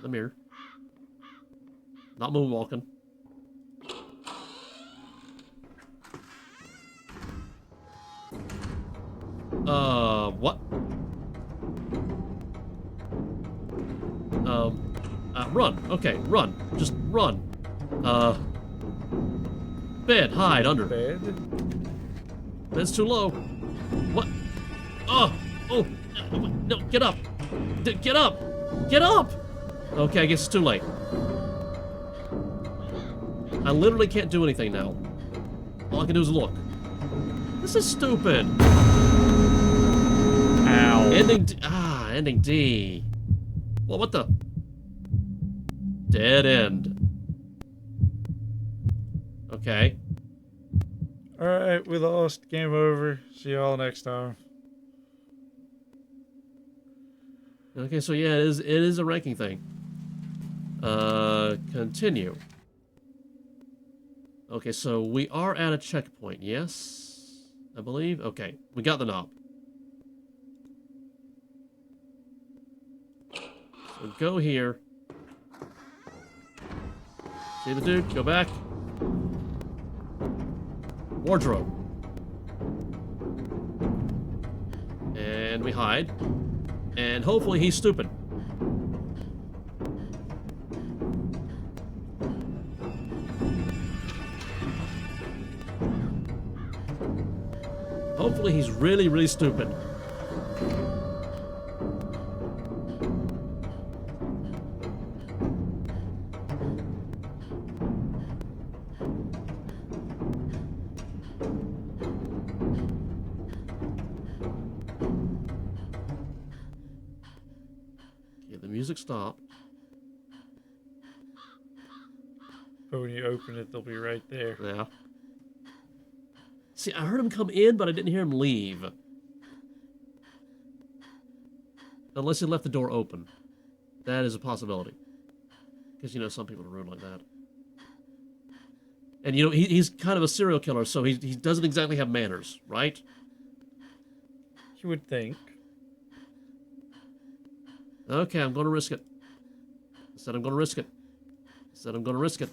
the mirror. Not moonwalking. What? Run. Okay, run. Just run. Bed, hide under. Bed? Bed's too low. What? Oh, no, get up. Get up. Get up. Okay, I guess it's too late. I literally can't do anything now. All I can do is look. This is stupid. Ow. Ending D. Well, what the? Dead end. Okay. Alright, we lost. Game over. See y'all next time. Okay, so yeah, it is a ranking thing. Continue. Okay, so we are at a checkpoint, yes? I believe? Okay, we got the knob. So go here. See the dude? Go back. Wardrobe. And we hide. And hopefully he's stupid. Hopefully he's really, really stupid. Okay, the music stopped. But when you open it, they'll be right there. Yeah. See, I heard him come in, but I didn't hear him leave. Unless he left the door open. That is a possibility. Because, you know, some people are rude like that. And, you know, he's kind of a serial killer, so he doesn't exactly have manners, right? You would think. Okay, I'm going to risk it. I said I'm going to risk it. I said I'm going to risk it.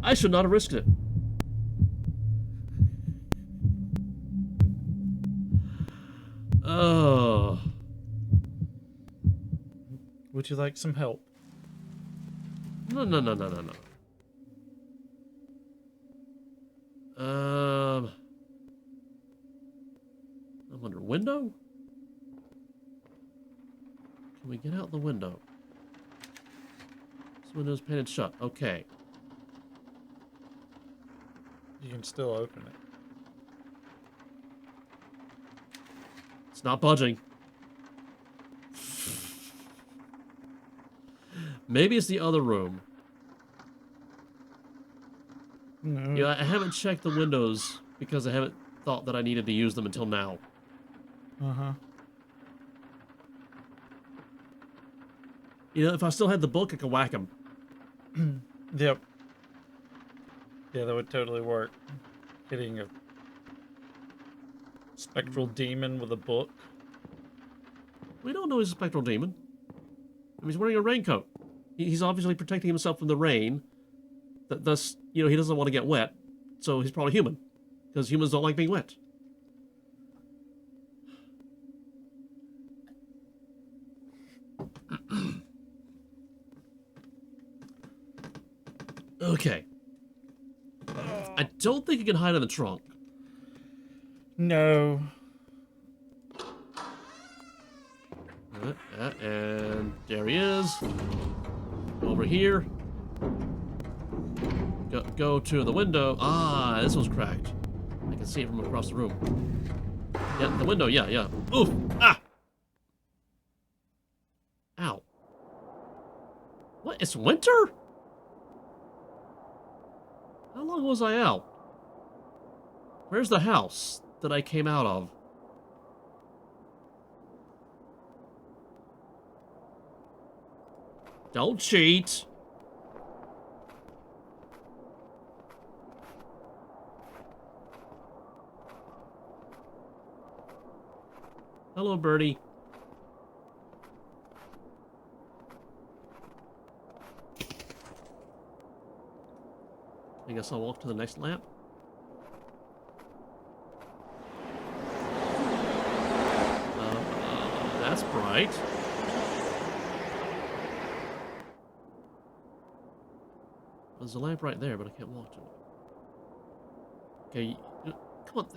I should not have risked it. Oh. Would you like some help? No. I'm under window? Can we get out the window? This window's painted shut. Okay. You can still open it. It's not budging. Maybe it's the other room. No. Yeah, I haven't checked the windows because I haven't thought that I needed to use them until now. Uh-huh. You know, if I still had the book, I could whack him. Yep. Yeah, that would totally work. Hitting a spectral demon with a book. We don't know he's a spectral demon. I mean, he's wearing a raincoat. He's obviously protecting himself from the rain. Thus, you know, he doesn't want to get wet. So he's probably human. Because humans don't like being wet. Okay. I don't think you can hide in the trunk. No. And there he is. Over here. Go to the window. Ah, this was cracked. I can see it from across the room. Yeah, the window, yeah. Oof! Ah! Ow. What? It's winter? How long was I out? Where's the house that I came out of? Don't cheat. Hello, birdie. I guess I'll walk to the next lamp. That's bright. There's a lamp right there, but I can't walk to it. Okay, come on.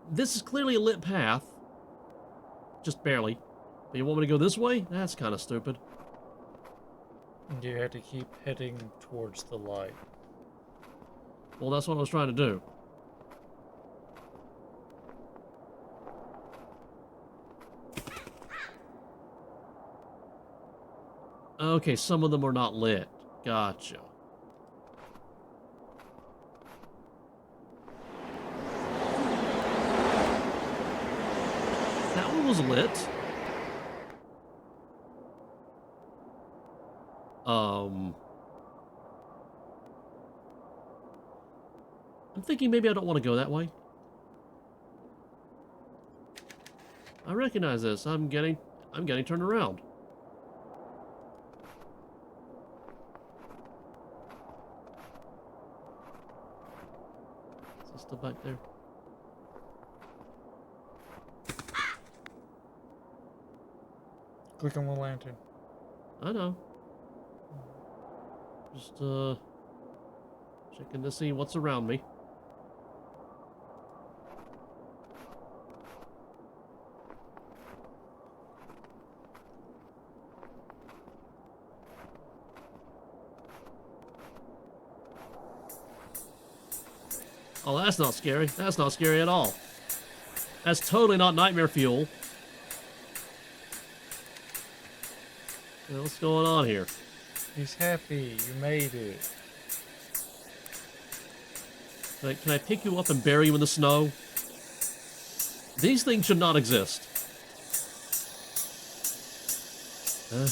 This is clearly a lit path. Just barely. But you want me to go this way? That's kind of stupid. And you had to keep heading towards the light. Well, that's what I was trying to do. Okay, some of them are not lit. Gotcha. That one was lit. I'm thinking maybe I don't want to go that way. I recognize this. I'm getting turned around. Is it still back there? Click on the lantern. I know. Just checking to see what's around me. Oh, that's not scary. That's not scary at all. That's totally not nightmare fuel. Yeah, what's going on here? He's happy. You made it. Can I pick you up and bury you in the snow? These things should not exist.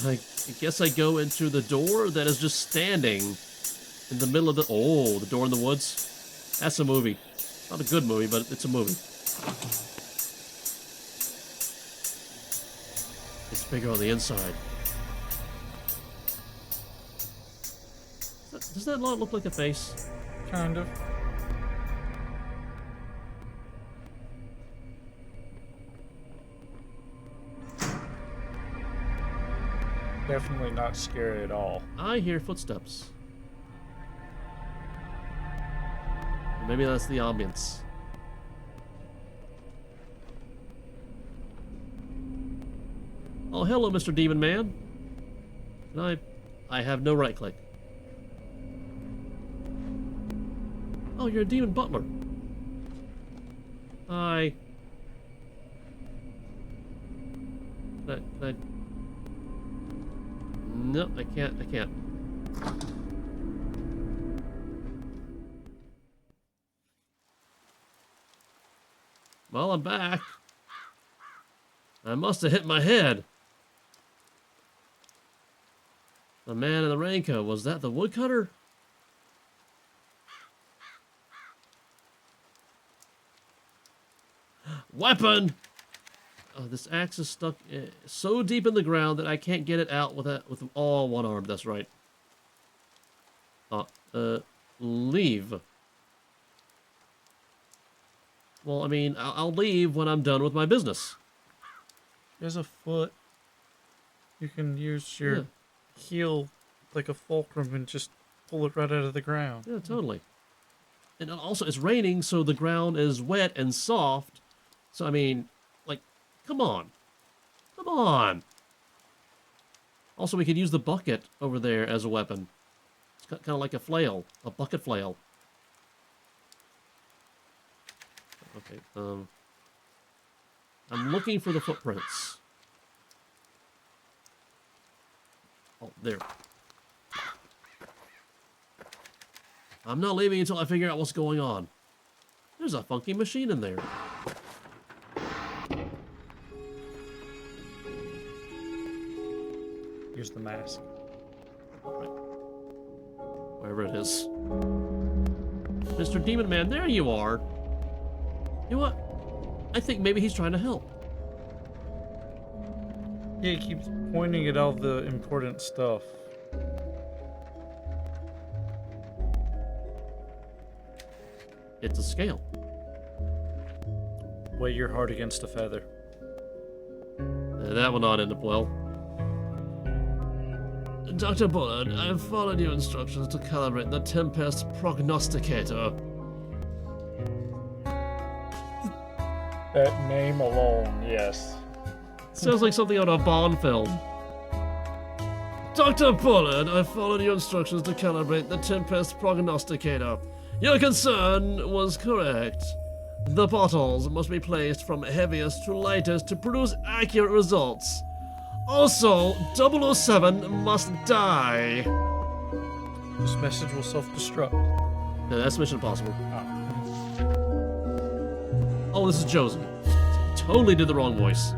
I guess I go into the door that is just standing in the middle of the... Oh, the door in the woods. That's a movie. Not a good movie, but it's a movie. It's bigger on the inside. Does that not look like a face? Kind of. Definitely not scary at all. I hear footsteps. Maybe that's the ambience. Oh, hello, Mr. Demon Man. Can I have no right click. Oh, you're a demon butler. Hi. Can I... No, I can't. Well, I'm back. I must have hit my head. The man in the raincoat, was that the woodcutter? Weapon! Oh, this axe is stuck so deep in the ground that I can't get it out with all one arm. That's right. Leave. Well, I mean, I'll leave when I'm done with my business. There's a foot. You can use your heel like a fulcrum and just pull it right out of the ground. Yeah, totally. And also, it's raining, so the ground is wet and soft. So, I mean, like, come on. Come on. Also, we could use the bucket over there as a weapon. It's kind of like a flail, a bucket flail. Okay, I'm looking for the footprints. Oh, there. I'm not leaving until I figure out what's going on. There's a funky machine in there. Use the mask. Right. Wherever it is. Mr. Demon Man, there you are. You know what? I think maybe he's trying to help. Yeah, he keeps pointing at all the important stuff. It's a scale. Weigh your heart against a feather. That will not end up well. Dr. Bullard, I've followed your instructions to calibrate the Tempest prognosticator. That name alone, yes. Sounds like something out of a Bond film. Dr. Bullard, I followed your instructions to calibrate the Tempest prognosticator. Your concern was correct. The bottles must be placed from heaviest to lightest to produce accurate results. Also, 007 must die. This message will self-destruct. No, that's Mission Impossible. Oh. Oh, this is Josie. Totally did the wrong voice.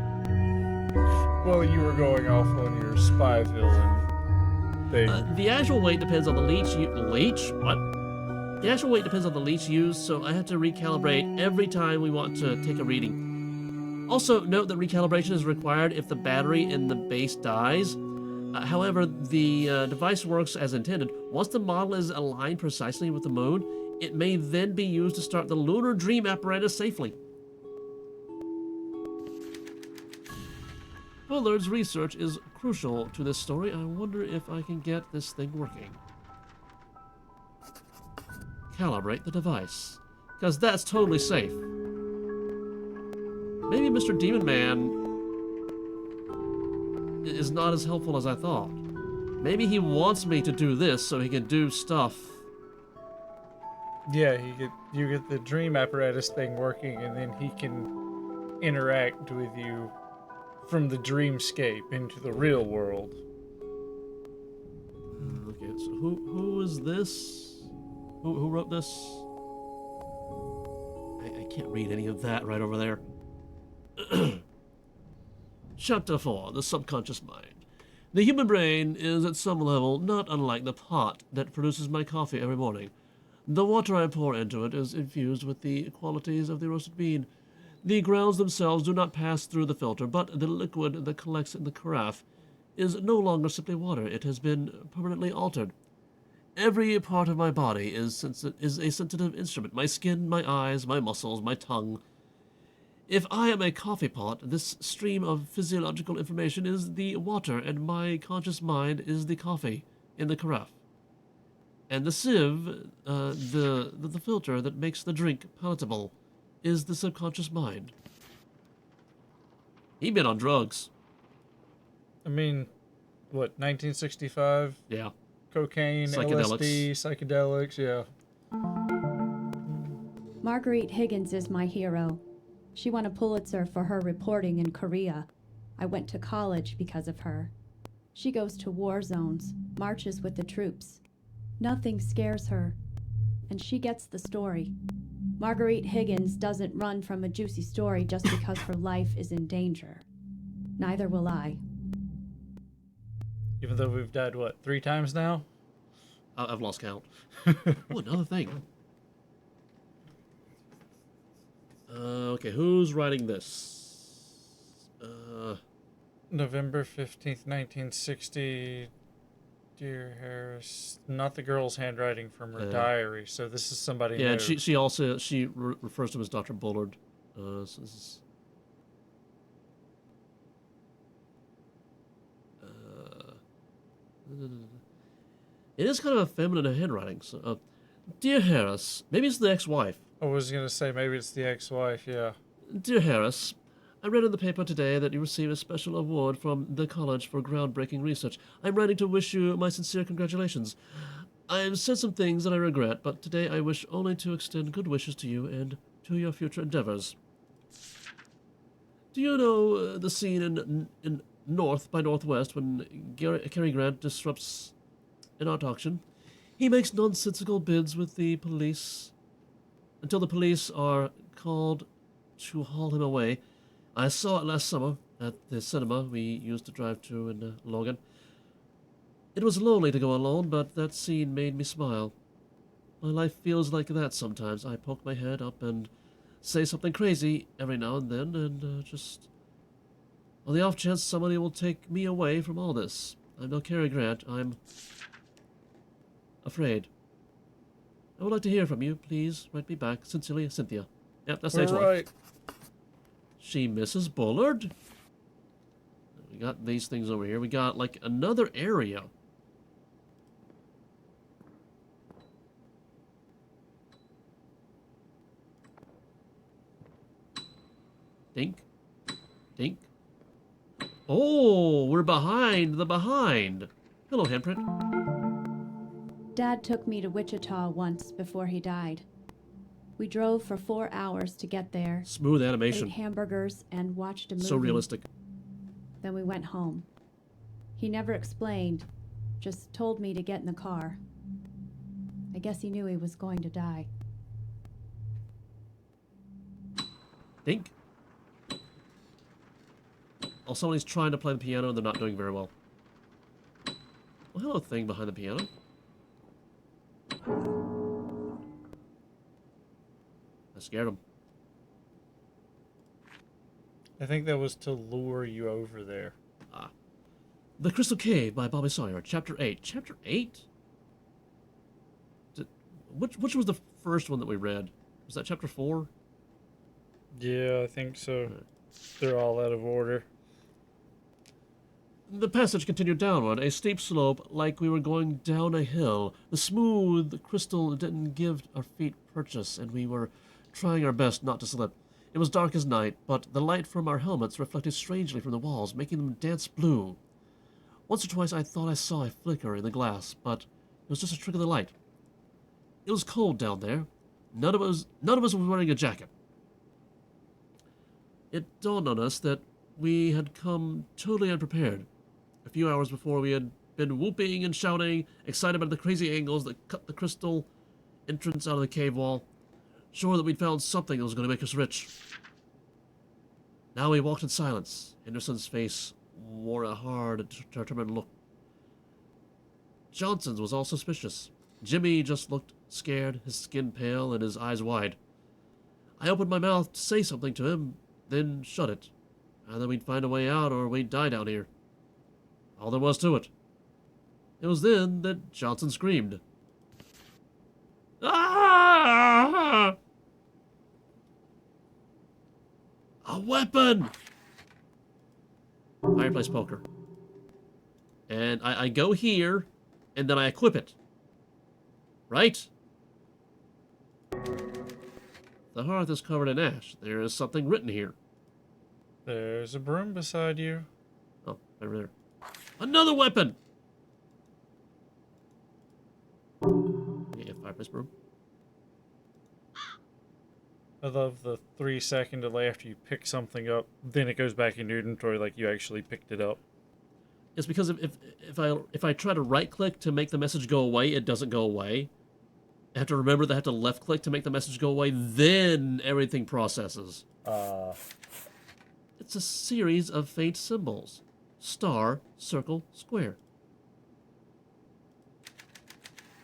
Well, you were going off on your spy villain thing. The actual weight depends on the leech. Leech? What? The actual weight depends on the leech used, so I have to recalibrate every time we want to take a reading. Also, note that recalibration is required if the battery in the base dies. However, the device works as intended. Once the model is aligned precisely with the moon, it may then be used to start the lunar dream apparatus safely. Bullard's research is crucial to this story. I wonder if I can get this thing working. Calibrate the device, because that's totally safe. Maybe Mr. Demon Man is not as helpful as I thought. Maybe he wants me to do this so he can do stuff. Yeah, you get the dream apparatus thing working, and then he can interact with you from the dreamscape into the real world. Okay, so who is this? Who wrote this? I can't read any of that right over there. Chapter 4, The Subconscious Mind. The human brain is at some level not unlike the pot that produces my coffee every morning. The water I pour into it is infused with the qualities of the roasted bean. The grounds themselves do not pass through the filter, but the liquid that collects in the carafe is no longer simply water. It has been permanently altered. Every part of my body is a sensitive instrument. My skin, my eyes, my muscles, my tongue. If I am a coffee pot, this stream of physiological information is the water, and my conscious mind is the coffee in the carafe. And the sieve, the filter that makes the drink palatable, is the subconscious mind. He been on drugs. I mean, what, 1965? Yeah. Cocaine, LSD, psychedelics, yeah. Marguerite Higgins is my hero. She won a Pulitzer for her reporting in Korea. I went to college because of her. She goes to war zones, marches with the troops. Nothing scares her, and she gets the story. Marguerite Higgins doesn't run from a juicy story just because her life is in danger. Neither will I. Even though we've died, what, 3 times now? I've lost count. Oh, another thing. Okay, who's writing this? November 15th, 1960. Dear Harris. Not the girl's handwriting from her diary, so this is somebody Yeah, new. and she also refers to him as Dr. Bullard. So this is, it is kind of a feminine handwriting. So, Dear Harris, maybe it's the ex-wife. I was going to say maybe it's the ex-wife, yeah. Dear Harris, I read in the paper today that you received a special award from the college for groundbreaking research. I'm writing to wish you my sincere congratulations. I've said some things that I regret, but today I wish only to extend good wishes to you and to your future endeavors. Do you know the scene in North by Northwest when Cary Grant disrupts an art auction? He makes nonsensical bids with the police until the police are called to haul him away. I saw it last summer at the cinema we used to drive to in Logan. It was lonely to go alone, but that scene made me smile. My life feels like that sometimes. I poke my head up and say something crazy every now and then, and just On the off chance somebody will take me away from all this. I'm no Cary Grant. I'm afraid. I would like to hear from you. Please write me back. Sincerely, Cynthia. Yep, that's stage one. Right. She Mrs. Bullard. We got these things over here. We got, like, another area. Dink. Dink. Oh, we're behind the behind. Hello, handprint. Dad took me to Wichita once before he died. We drove for 4 hours to get there, Smooth ate animation. hamburgers, and watched a movie. So realistic. Then we went home. He never explained, just told me to get in the car. I guess he knew he was going to die. Dink. Oh, somebody's trying to play the piano and they're not doing very well. Well, hello, thing behind the piano. I scared him. I think that was to lure you over there. The Crystal Cave by Bobby Sawyer, Chapter 8. Chapter 8? Which was the first one that we read? Was that Chapter 4? Yeah, I think so. They're all out of order. The passage continued downward, a steep slope like we were going down a hill. The smooth crystal didn't give our feet purchase, and we were trying our best not to slip. It was dark as night, but the light from our helmets reflected strangely from the walls, making them dance blue. Once or twice I thought I saw a flicker in the glass, but it was just a trick of the light. It was cold down there. None of us was wearing a jacket. It dawned on us that we had come totally unprepared. A few hours before, we had been whooping and shouting, excited about the crazy angles that cut the crystal entrance out of the cave wall, sure that we'd found something that was going to make us rich. Now we walked in silence. Henderson's face wore a hard, determined look. Johnson's was all suspicious. Jimmy just looked scared, his skin pale and his eyes wide. I opened my mouth to say something to him, then shut it. Either we'd find a way out or we'd die down here. All there was to it. It was then that Johnson screamed. Ah! A weapon! Fireplace poker. And I go here, and then I equip it. Right? The hearth is covered in ash. There is something written here. There's a broom beside you. Oh, over there. Another weapon! Yeah, fireplace broom. I love the 3-second delay after you pick something up, then it goes back in your inventory like you actually picked it up. It's because if I try to right click to make the message go away, it doesn't go away. I have to remember that I have to left click to make the message go away, then everything processes. It's a series of faint symbols. Star, circle, square.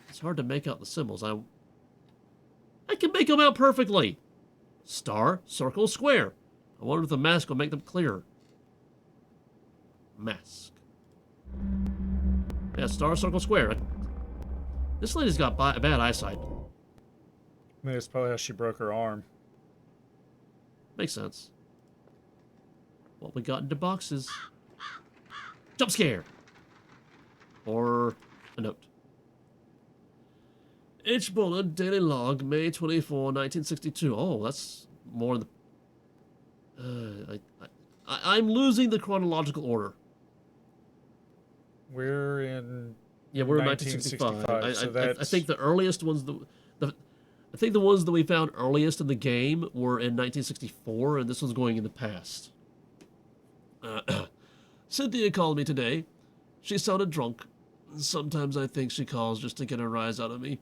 It's hard to make out the symbols. I can make them out perfectly. Star, circle, square. I wonder if the mask will make them clearer. Mask. Yeah, star, circle, square. This lady's got bad eyesight. I mean, it's probably how she broke her arm. Makes sense. What we got into boxes. Jump scare! Or a note. H. Bullard, Daily Log, May 24, 1962. Oh, that's more than... I'm losing the chronological order. We're in... Yeah, we're in 1965. So that's... I think the earliest ones... I think the ones that we found earliest in the game were in 1964, and this one's going in the past. Cynthia called me today. She sounded drunk. Sometimes I think she calls just to get a rise out of me.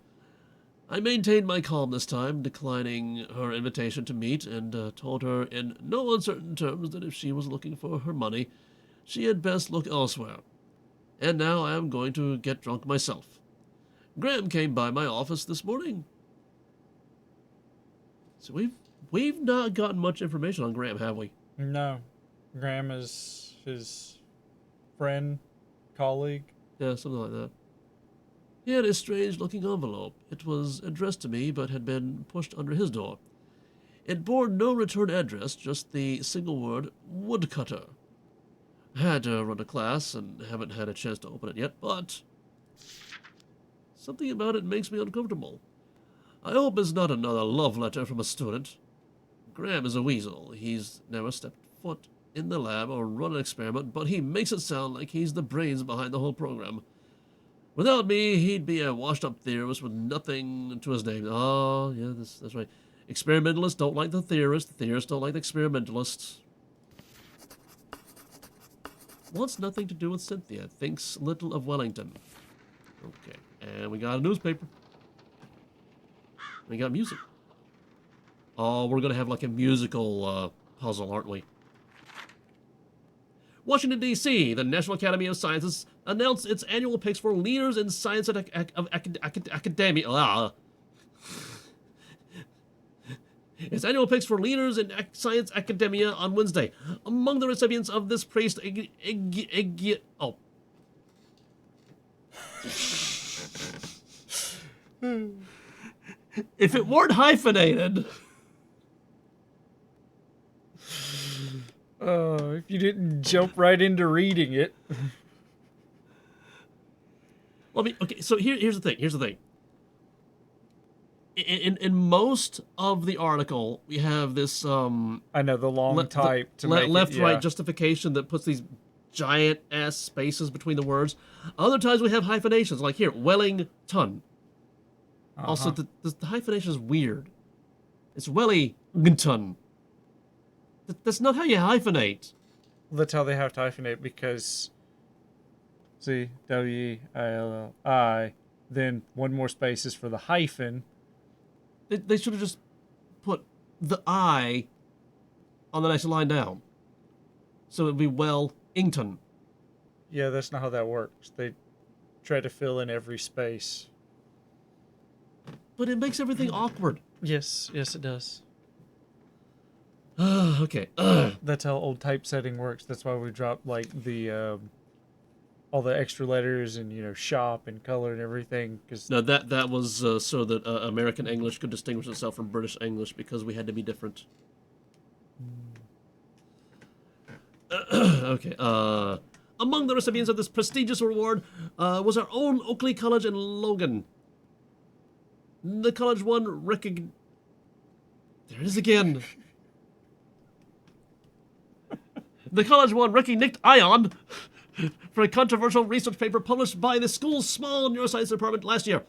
I maintained my calm this time, declining her invitation to meet, and told her in no uncertain terms that if she was looking for her money, she had best look elsewhere. And now I am going to get drunk myself. Graham came by my office this morning. So we've not gotten much information on Graham, have we? No. Graham is his friend, colleague. Yeah, something like that. He had a strange-looking envelope. It was addressed to me, but had been pushed under his door. It bore no return address, just the single word, woodcutter. I had to run a class, and haven't had a chance to open it yet, but something about it makes me uncomfortable. I hope it's not another love letter from a student. Graham is a weasel. He's never stepped foot in the lab or run an experiment, but he makes it sound like he's the brains behind the whole program. Without me, he'd be a washed-up theorist with nothing to his name. Oh, yeah, that's right. Experimentalists don't like the theorists don't like the experimentalists. Wants nothing to do with Cynthia. Thinks little of Wellington. Okay, and we got a newspaper. We got music. Oh, we're gonna have like a musical puzzle, aren't we? Washington, D.C., the National Academy of Sciences announced its annual picks for leaders in science and academia. Its annual picks for leaders in science academia on Wednesday. Among the recipients of this praised if it weren't hyphenated. If you didn't jump right into reading it. Well, I mean, okay, so here's the thing. Here's the thing. In most of the article, we have this I know, the long type to make left-right justification that puts these giant-ass spaces between the words. Other times we have hyphenations, like here, Wellington. Also, the hyphenation is weird. It's Wellington. That's not how you hyphenate. That's how they have to hyphenate, because see, W-E-I-L-L-I, then one more space is for the hyphen. They should have just put the I on the next line down. So it would be Wellington. Yeah, that's not how that works. They try to fill in every space. But it makes everything awkward. Yes, it does. Okay. That's how old typesetting works. That's why we dropped like the all the extra letters and shop and color and everything. Cause No, that was so that American English could distinguish itself from British English because we had to be different. Okay. Among the recipients of this prestigious award was our own Oakley College in Logan. The college won There it is again. The college won recognition for a controversial research paper published by the school's small neuroscience department last year.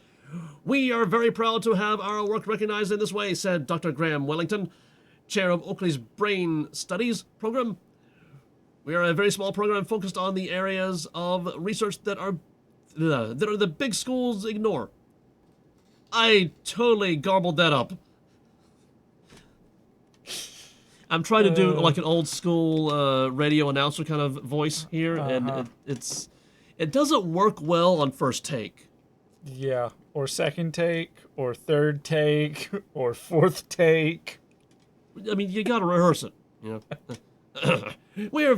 We are very proud to have our work recognized in this way, said Dr. Graham Wellington, chair of Oakley's Brain Studies program. We are a very small program focused on the areas of research that are the big schools ignore. I totally garbled that up. I'm trying to do like an old school radio announcer kind of voice here, and it doesn't work well on first take. Yeah, or second take, or third take, or fourth take. I mean, you gotta rehearse it, We are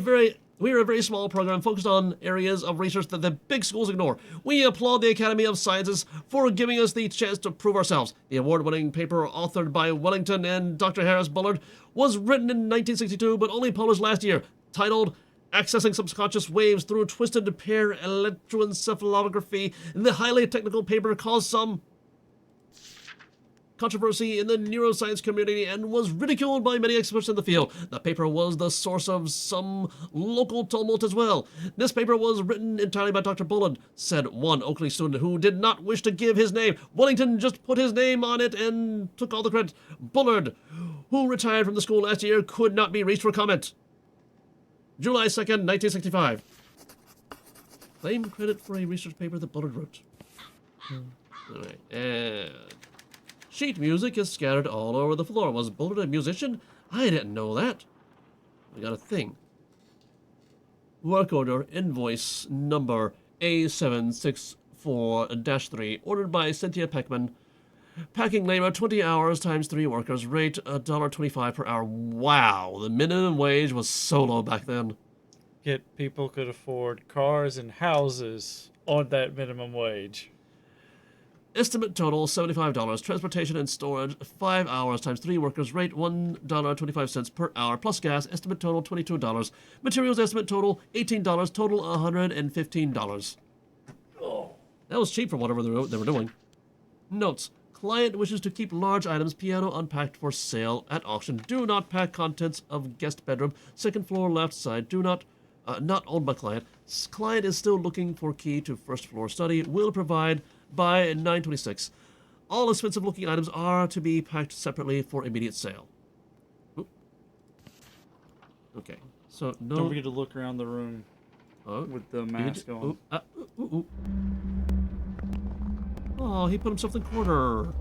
a very small program focused on areas of research that the big schools ignore. We applaud the Academy of Sciences for giving us the chance to prove ourselves. The award-winning paper authored by Wellington and Dr. Harris Bullard was written in 1962 but only published last year, titled Accessing Subconscious Waves Through Twisted Pair Electroencephalography. The highly technical paper caused some controversy in the neuroscience community and was ridiculed by many experts in the field. The paper was the source of some local tumult as well. This paper was written entirely by Dr. Bullard, said one Oakley student who did not wish to give his name. Wellington just put his name on it and took all the credit. Bullard, who retired from the school last year, could not be reached for comment. July 2nd, 1965. Claim credit for a research paper that Bullard wrote. All right, and sheet music is scattered all over the floor. Was Bullard a musician? I didn't know that. We got a thing. Work order invoice number A764-3, ordered by Cynthia Peckman. Packing labor 20 hours times 3 workers, rate $1.25 per hour. Wow, the minimum wage was so low back then. get people could afford cars and houses on that minimum wage. Estimate total $75. Transportation and storage 5 hours times 3 workers. Rate $1.25 per hour plus gas. Estimate total $22. Materials estimate total $18. Total $115. Oh. That was cheap for whatever they were doing. Notes. Client wishes to keep large items piano unpacked for sale at auction. Do not pack contents of guest bedroom. Second floor left side. Do not not owned by client. Client is still looking for key to first floor study. Will provide by 9/26. All expensive looking items are to be packed separately for immediate sale. Oop. Okay. So no. Don't forget to look around the room with the mask on. Oh, he put himself in the corner.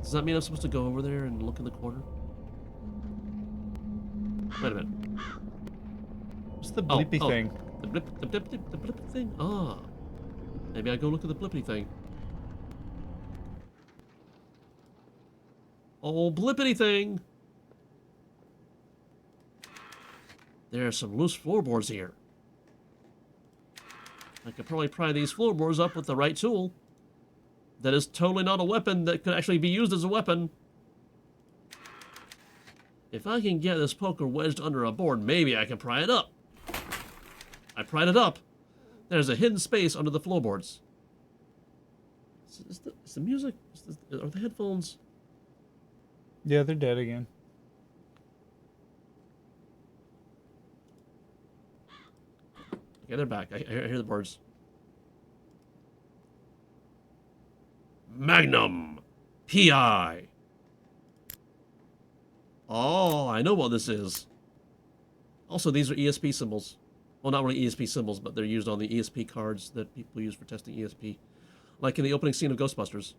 Does that mean I'm supposed to go over there and look in the corner? Wait a minute. What's the bleepy thing? The blip thing? Ah. Maybe I go look at the blippity thing. Oh, blippity thing! There are some loose floorboards here. I could probably pry these floorboards up with the right tool. That is totally not a weapon that could actually be used as a weapon. If I can get this poker wedged under a board, maybe I can pry it up. I pried it up. There's a hidden space under the floorboards. Is the music? Are the headphones? Yeah, they're dead again. Okay, they're back. I hear the birds. Magnum PI. Oh, I know what this is. Also, these are ESP symbols. Well, not really ESP symbols, but they're used on the ESP cards that people use for testing ESP. Like in the opening scene of Ghostbusters.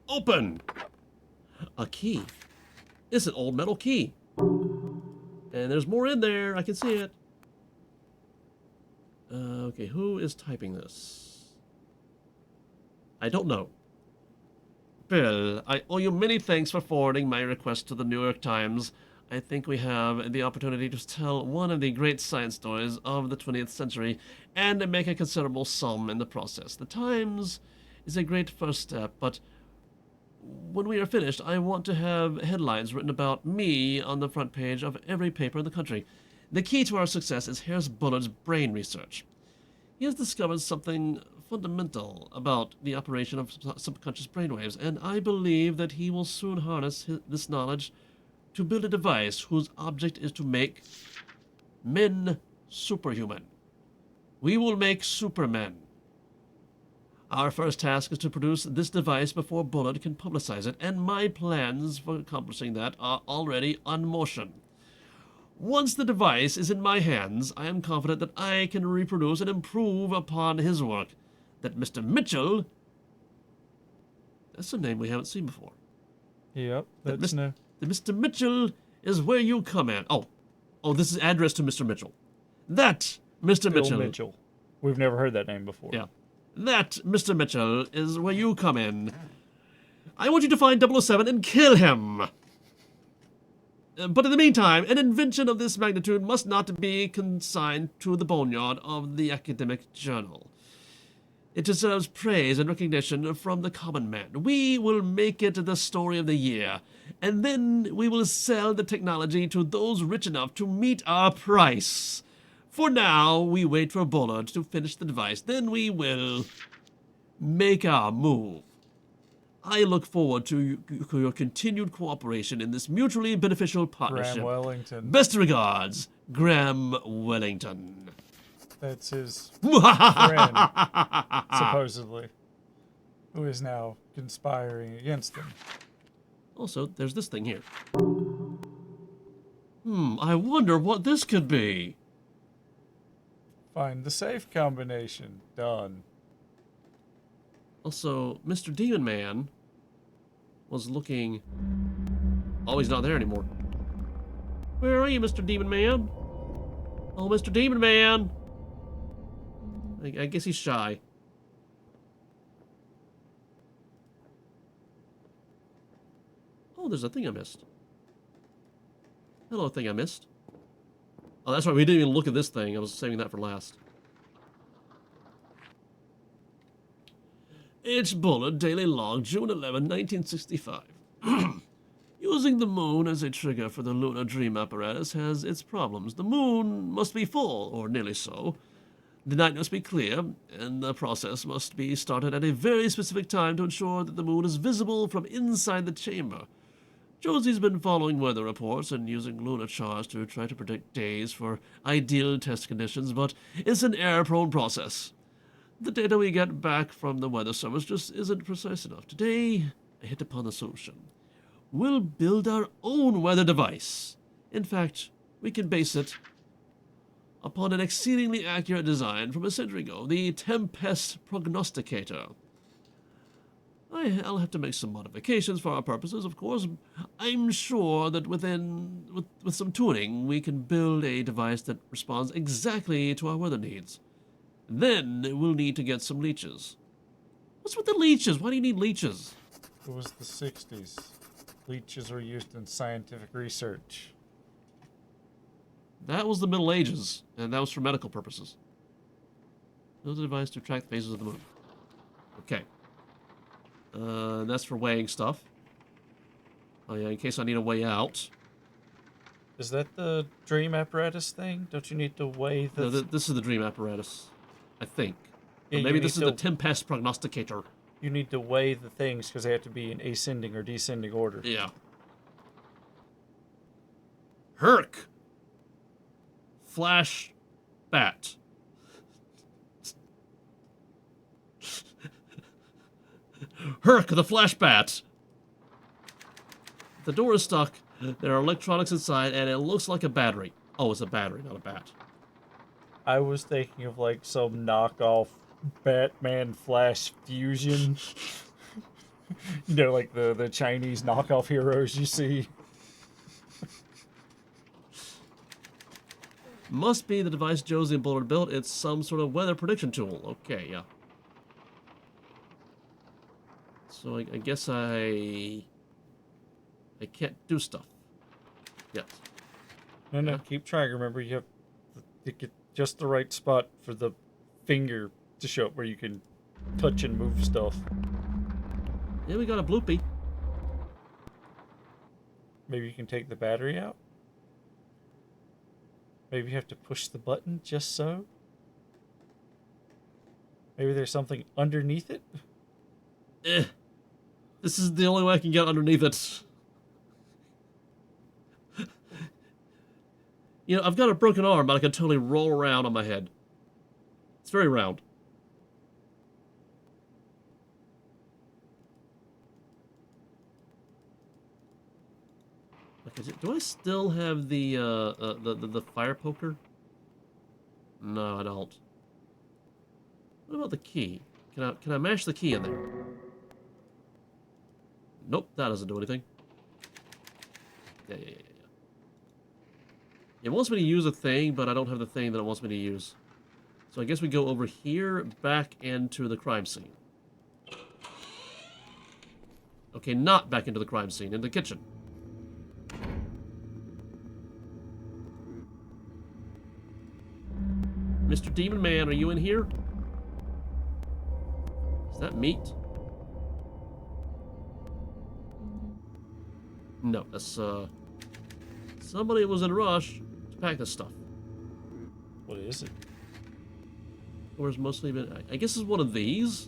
Open! A key. It's an old metal key. And there's more in there. I can see it. Okay, who is typing this? I don't know. Bill, I owe you many thanks for forwarding my request to the New York Times. I think we have the opportunity to tell one of the great science stories of the 20th century and make a considerable sum in the process. The Times is a great first step, but when we are finished, I want to have headlines written about me on the front page of every paper in the country. The key to our success is Harris Bullard's brain research. He has discovered something fundamental about the operation of subconscious brainwaves, and I believe that he will soon harness this knowledge to build a device whose object is to make men superhuman. We will make supermen. Our first task is to produce this device before Bullard can publicize it, and my plans for accomplishing that are already on motion. Once the device is in my hands, I am confident that I can reproduce and improve upon his work. That Mr. Mitchell... That's a name we haven't seen before. Yep, that's new. That Mr. Mitchell is where you come in. Oh, this is address to Mr. Mitchell. That Mr. Bill Mitchell. We've never heard that name before. Yeah. That, Mr. Mitchell, is where you come in. I want you to find 007 and kill him. But in the meantime, an invention of this magnitude must not be consigned to the boneyard of the academic journal. It deserves praise and recognition from the common man. We will make it the story of the year, and then we will sell the technology to those rich enough to meet our price. For now, we wait for Bullard to finish the device. Then we will make our move. I look forward to your continued cooperation in this mutually beneficial partnership. Graham Wellington. Best regards, Graham Wellington. That's his friend, supposedly, who is now conspiring against him. Also, there's this thing here. I wonder what this could be. Find the safe combination. Done. Also, Mr. Demon Man was looking... Oh, he's not there anymore. Where are you, Mr. Demon Man? Oh, Mr. Demon Man! I guess he's shy. Oh, there's a thing I missed. Hello, thing I missed. Oh, that's right. We didn't even look at this thing. I was saving that for last. H. Bullard, Daily Log, June 11, 1965. Using the moon as a trigger for the lunar dream apparatus has its problems. The moon must be full, or nearly so. The night must be clear, and the process must be started at a very specific time to ensure that the moon is visible from inside the chamber. Josie's been following weather reports and using lunar charts to try to predict days for ideal test conditions, but it's an error-prone process. The data we get back from the weather service just isn't precise enough. Today, I hit upon the solution. We'll build our own weather device. In fact, we can base it upon an exceedingly accurate design from a century ago, the Tempest Prognosticator. I'll have to make some modifications for our purposes, of course. I'm sure that with some tuning, we can build a device that responds exactly to our weather needs. Then we'll need to get some leeches. What's with the leeches? Why do you need leeches? It was the 60s. Leeches were used in scientific research. That was the Middle Ages, and that was for medical purposes. Build a device to track the phases of the moon. Okay. That's for weighing stuff. Oh yeah, in case I need a way out. Is that the dream apparatus thing? Don't you need to weigh the... No, this is the dream apparatus, I think. Yeah, Or maybe you this is need the Tempest Prognosticator. You need to weigh the things because they have to be in ascending or descending order. Yeah. Herc. Flash bat. Herc, the flash bat. The door is stuck. There are electronics inside, and it looks like a battery. Oh, it's a battery, not a bat. I was thinking of like some knockoff Batman Flash fusion. You know, like the Chinese knockoff heroes you see. Must be the device Josie and Bullard built. It's some sort of weather prediction tool. Okay, yeah. So I guess I can't do stuff yet. No, keep trying. Remember, you have to get just the right spot for the finger to show up where you can touch and move stuff. Yeah, we got a bloopy. Maybe you can take the battery out. Maybe you have to push the button just so. Maybe there's something underneath it. This is the only way I can get underneath it. You know, I've got a broken arm, but I can totally roll around on my head. It's very round. Okay, do I still have the fire poker? No, I don't. What about the key? Can I mash the key in there? Nope, that doesn't do anything. Yeah. It wants me to use a thing, but I don't have the thing that it wants me to use. So I guess we go over here, back into the crime scene. Okay, not back into the crime scene, in the kitchen. Mr. Demon Man, are you in here? Is that meat? No, that's, somebody was in a rush to pack this stuff. What is it? Or it's mostly been, I guess it's one of these.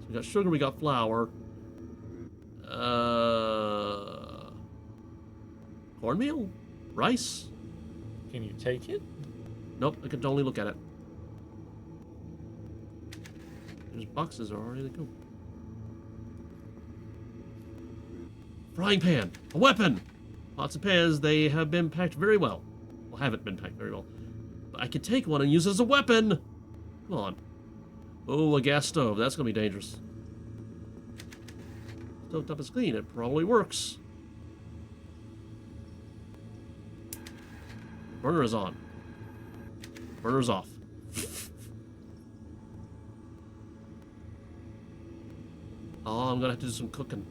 So we got sugar, we got flour. Cornmeal? Rice? Can you take it? Nope, I can only look at it. There's boxes already to go. Frying pan, a weapon! Pots and pans, they have been packed very well. Well, haven't been packed very well. But I can take one and use it as a weapon! Come on. Oh, a gas stove, that's gonna be dangerous. Stove top is clean, it probably works. Burner is on. Burner's off. Oh, I'm gonna have to do some cooking.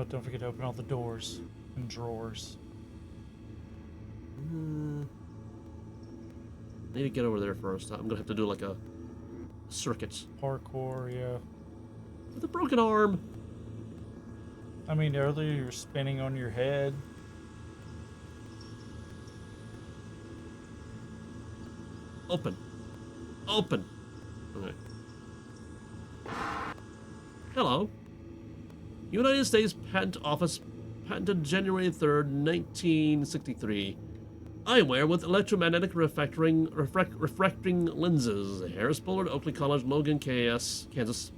don't forget to open all the doors and drawers. I need to get over there first. I'm gonna have to do like a circuit. Parkour, yeah. With a broken arm. I mean, earlier you were spinning on your head. Open. Open. Okay. Hello. United States Patent Office patented January 3rd, 1963. Eyewear with electromagnetic refracting lenses. Harris Bullard, Oakley College, Logan, Kansas.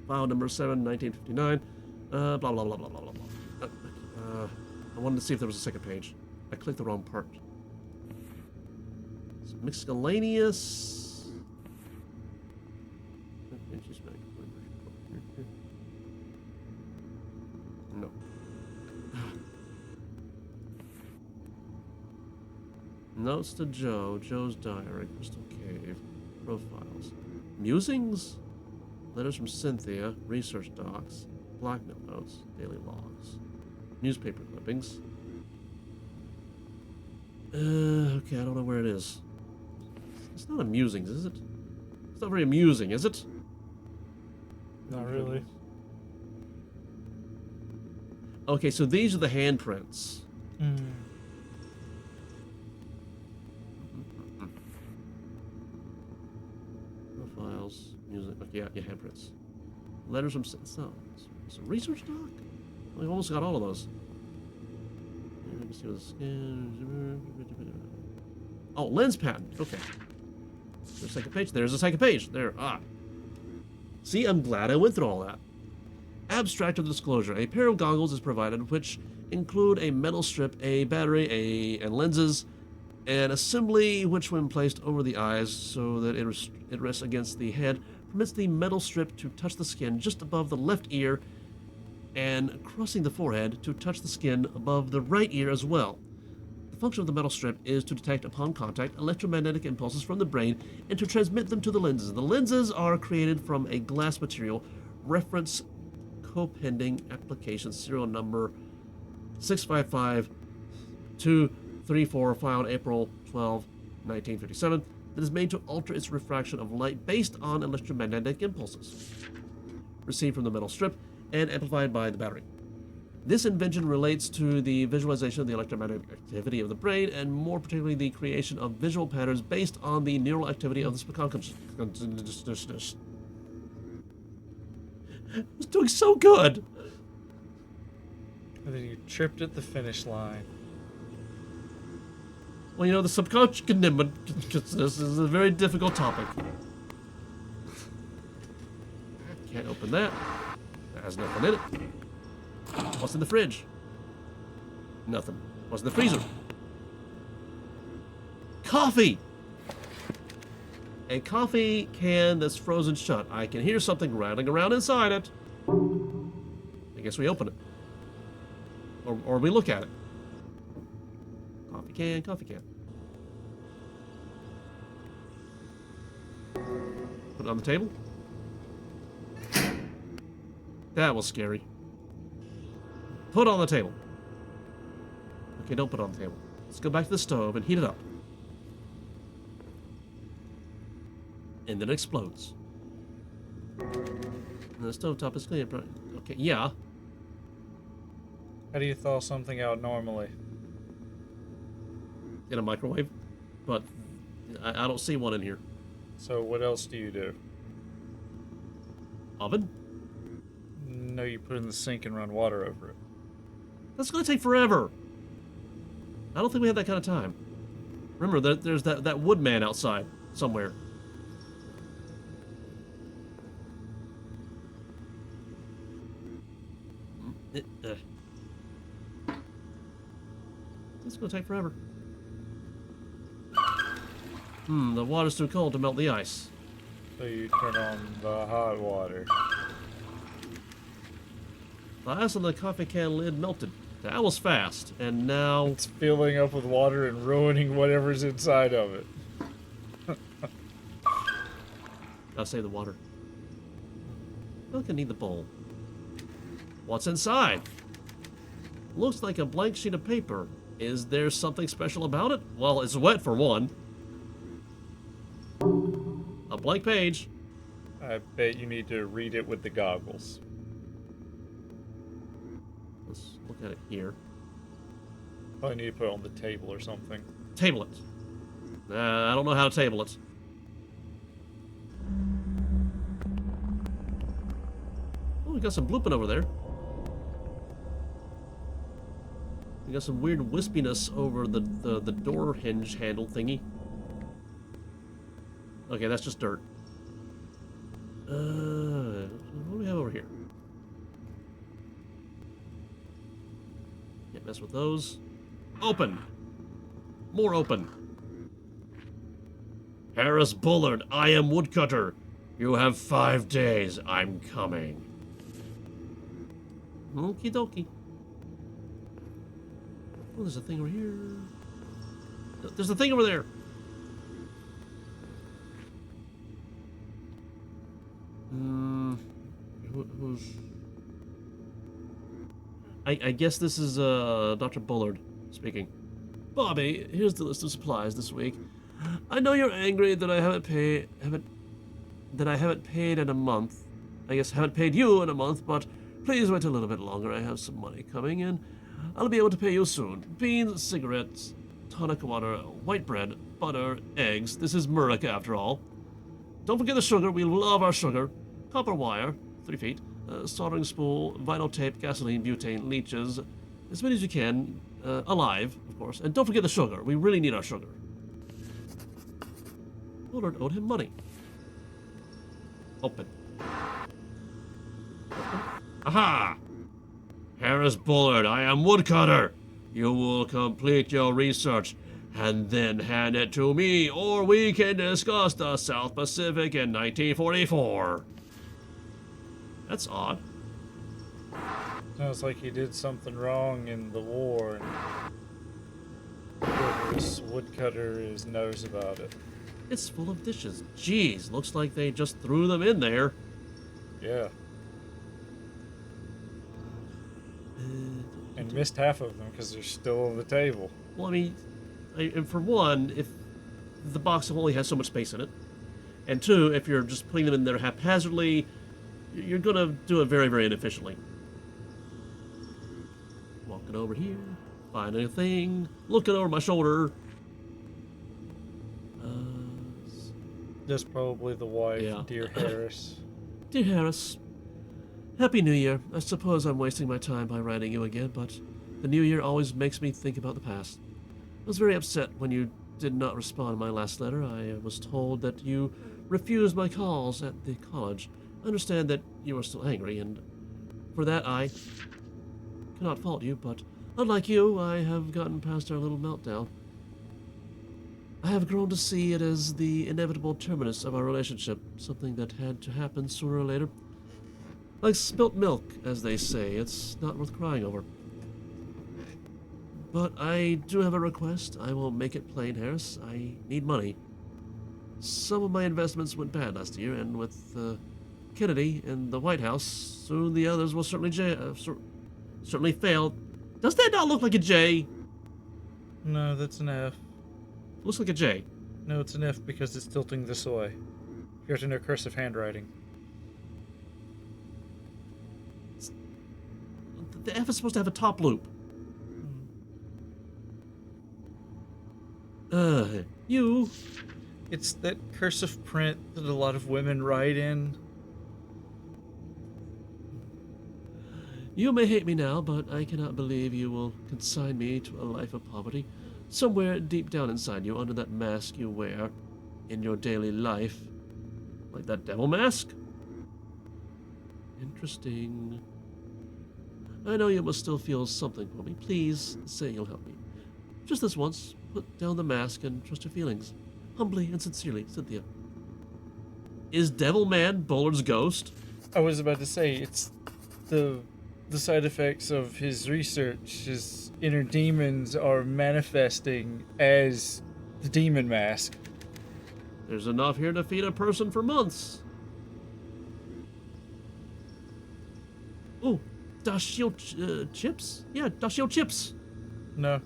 File number 7, 1959. Blah, blah, blah, blah, blah, blah, blah. I wanted to see if there was a second page. I clicked the wrong part. Miscellaneous. No. Notes to Joe, Joe's diary, Crystal Cave, profiles, musings, letters from Cynthia, research docs, blackmail notes, daily logs, newspaper clippings. Okay, I don't know where it is. It's not amusing, is it? It's not very amusing, is it? Not really. Okay, so these are the handprints. Profiles, music. Okay, yeah, handprints. Letters from it's a research doc. We almost got all of those. Let me see what the skin. Oh, lens patent. Okay. There's a second page. There's a second page. There. See, I'm glad I went through all that. Abstract of disclosure. A pair of goggles is provided, which include a metal strip, a battery, and lenses, an assembly which, when placed over the eyes so that it rests against the head, permits the metal strip to touch the skin just above the left ear and crossing the forehead to touch the skin above the right ear as well. The function of the metal strip is to detect upon contact electromagnetic impulses from the brain and to transmit them to the lenses. The lenses are created from a glass material. Reference co-pending application serial number 655-234, filed April 12, 1957, that is made to alter its refraction of light based on electromagnetic impulses received from the metal strip and amplified by the battery. This invention relates to the visualization of the electromagnetic activity of the brain, and more particularly the creation of visual patterns based on the neural activity of the subconscious. It was doing so good! And then you tripped at the finish line. Well, you know, the subconscious this is a very difficult topic. Can't open that. That has nothing in it. What's in the fridge? Nothing. What's in the freezer? Coffee! A coffee can that's frozen shut. I can hear something rattling around inside it. I guess we open it. Or we look at it. Coffee can, coffee can. Put it on the table. That was scary. Put it on the table. Okay, don't put it on the table. Let's go back to the stove and heat it up. And then it explodes. And the stovetop is clean. Okay, yeah. How do you thaw something out normally? In a microwave. But I don't see one in here. So what else do you do? Oven? No, you put it in the sink and run water over it. That's going to take forever. I don't think we have that kind of time. Remember, there's that woodman outside somewhere. It's going to take forever. The water's too cold to melt the ice. So you turn on the hot water. The ice on the coffee can lid melted. That was fast, and now It's filling up with water and ruining whatever's inside of it. I'll save the water. I think I need the bowl. What's inside? Looks like a blank sheet of paper. Is there something special about it? Well, it's wet for one. A blank page. I bet you need to read it with the goggles. Let's look at it here. Probably need to put it on the table or something. Table it. I don't know how to table it. Oh, we got some blooping over there. We got some weird wispiness over the door hinge handle thingy. Okay, that's just dirt. What do we have over here? Can't mess with those. Open! More open. Harris Bullard, I am woodcutter. You have 5 days. I'm coming. Okie dokie. Oh, there's a thing over here. There's a thing over there. Who's... I guess this is Dr. Bullard speaking. Bobby, here's the list of supplies this week. I know you're angry that I haven't paid in a month. I guess haven't paid you in a month, but please wait a little bit longer. I have some money coming in. I'll be able to pay you soon. Beans, cigarettes, tonic water, white bread, butter, eggs. This is Murica after all. Don't forget the sugar. We love our sugar. Copper wire, 3 feet. Soldering spool, vinyl tape, gasoline, butane, leeches. As many as you can. Alive, of course. And don't forget the sugar. We really need our sugar. Bullard owed him money. Open. Aha! Harris Bullard, I am woodcutter. You will complete your research and then hand it to me, or we can discuss the South Pacific in 1944. That's odd. Sounds like he did something wrong in the war, and this woodcutter knows about it. It's full of dishes. Jeez, looks like they just threw them in there. Yeah. And missed half of them because they're still on the table. Well, I mean, and for one, if the box only has so much space in it, and two, if you're just putting them in there haphazardly, you're gonna do it very, very inefficiently. Walking over here, finding a thing, looking over my shoulder. That's probably the wife, Yeah. dear Harris. Dear Harris, Happy New Year. I suppose I'm wasting my time by writing you again, but the New Year always makes me think about the past. I was very upset when you did not respond to my last letter. I was told that you refused my calls at the college. I understand that you are still angry, and for that I cannot fault you, but unlike you, I have gotten past our little meltdown. I have grown to see it as the inevitable terminus of our relationship, something that had to happen sooner or later. Like spilt milk, as they say, it's not worth crying over. But I do have a request. I will make it plain, Harris. I need money. Some of my investments went bad last year, and with Kennedy in the White House, soon the others will certainly fail. Does that not look like a J? No, that's an F. Looks like a J. No, it's an F because it's tilting this way. You have to know cursive handwriting. The F is supposed to have a top loop. You. It's that cursive print that a lot of women write in. You may hate me now, but I cannot believe you will consign me to a life of poverty. Somewhere deep down inside you, under that mask you wear in your daily life. Like that devil mask? Interesting. I know you must still feel something for me. Please say you'll help me. Just this once, put down the mask and trust your feelings. Humbly and sincerely, Cynthia. Is Devil Man Bullard's ghost? I was about to say, it's the side effects of his research. His inner demons are manifesting as the demon mask. There's enough here to feed a person for months. Oh, Dashio chips? Yeah, Dashio chips. No.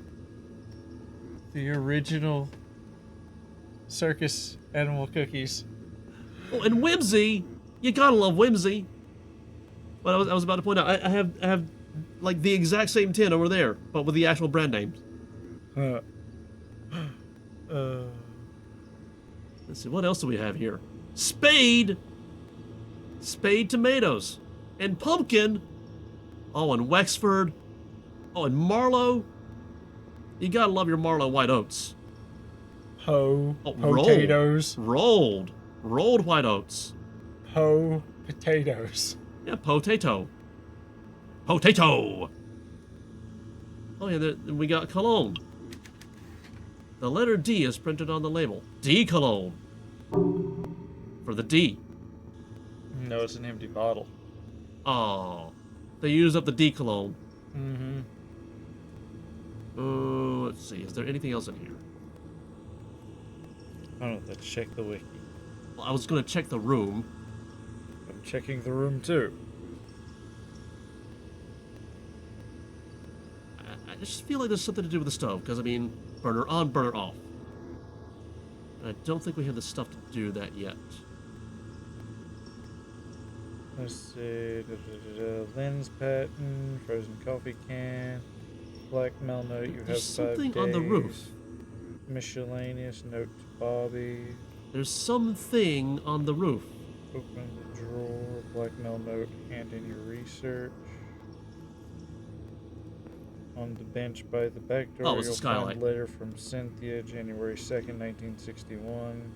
The original circus animal cookies. Oh, and Whimsy. You gotta love Whimsy. But I was about to point out, I have like the exact same tin over there, but with the actual brand names. Let's see, what else do we have here? Spade! Spade tomatoes. And pumpkin. Oh, and Wexford. Oh, and Marlow. You gotta love your Marlow white oats. Potatoes. Rolled white oats. Potatoes. Yeah, potato. Potato! Oh yeah, we got cologne. The letter D is printed on the label. D cologne. For the D. No, it's an empty bottle. Oh, they used up the D cologne. Mm-hmm. Let's see, is there anything else in here? I don't know, let's check the wiki. Well, I was gonna check the room. I'm checking the room too. I just feel like there's something to do with the stove, because I mean, burner on, burner off. And I don't think we have the stuff to do that yet. Let's see. Lens patent, frozen coffee can, black mail note. You have There's 5 something days. on the roof. Miscellaneous note to Bobby. There's something on the roof. Open the drawer. Black mail note. Hand in your research. On the bench by the back door, Oh, it's a you'll skylight. find a letter from Cynthia, January 2nd, 1961.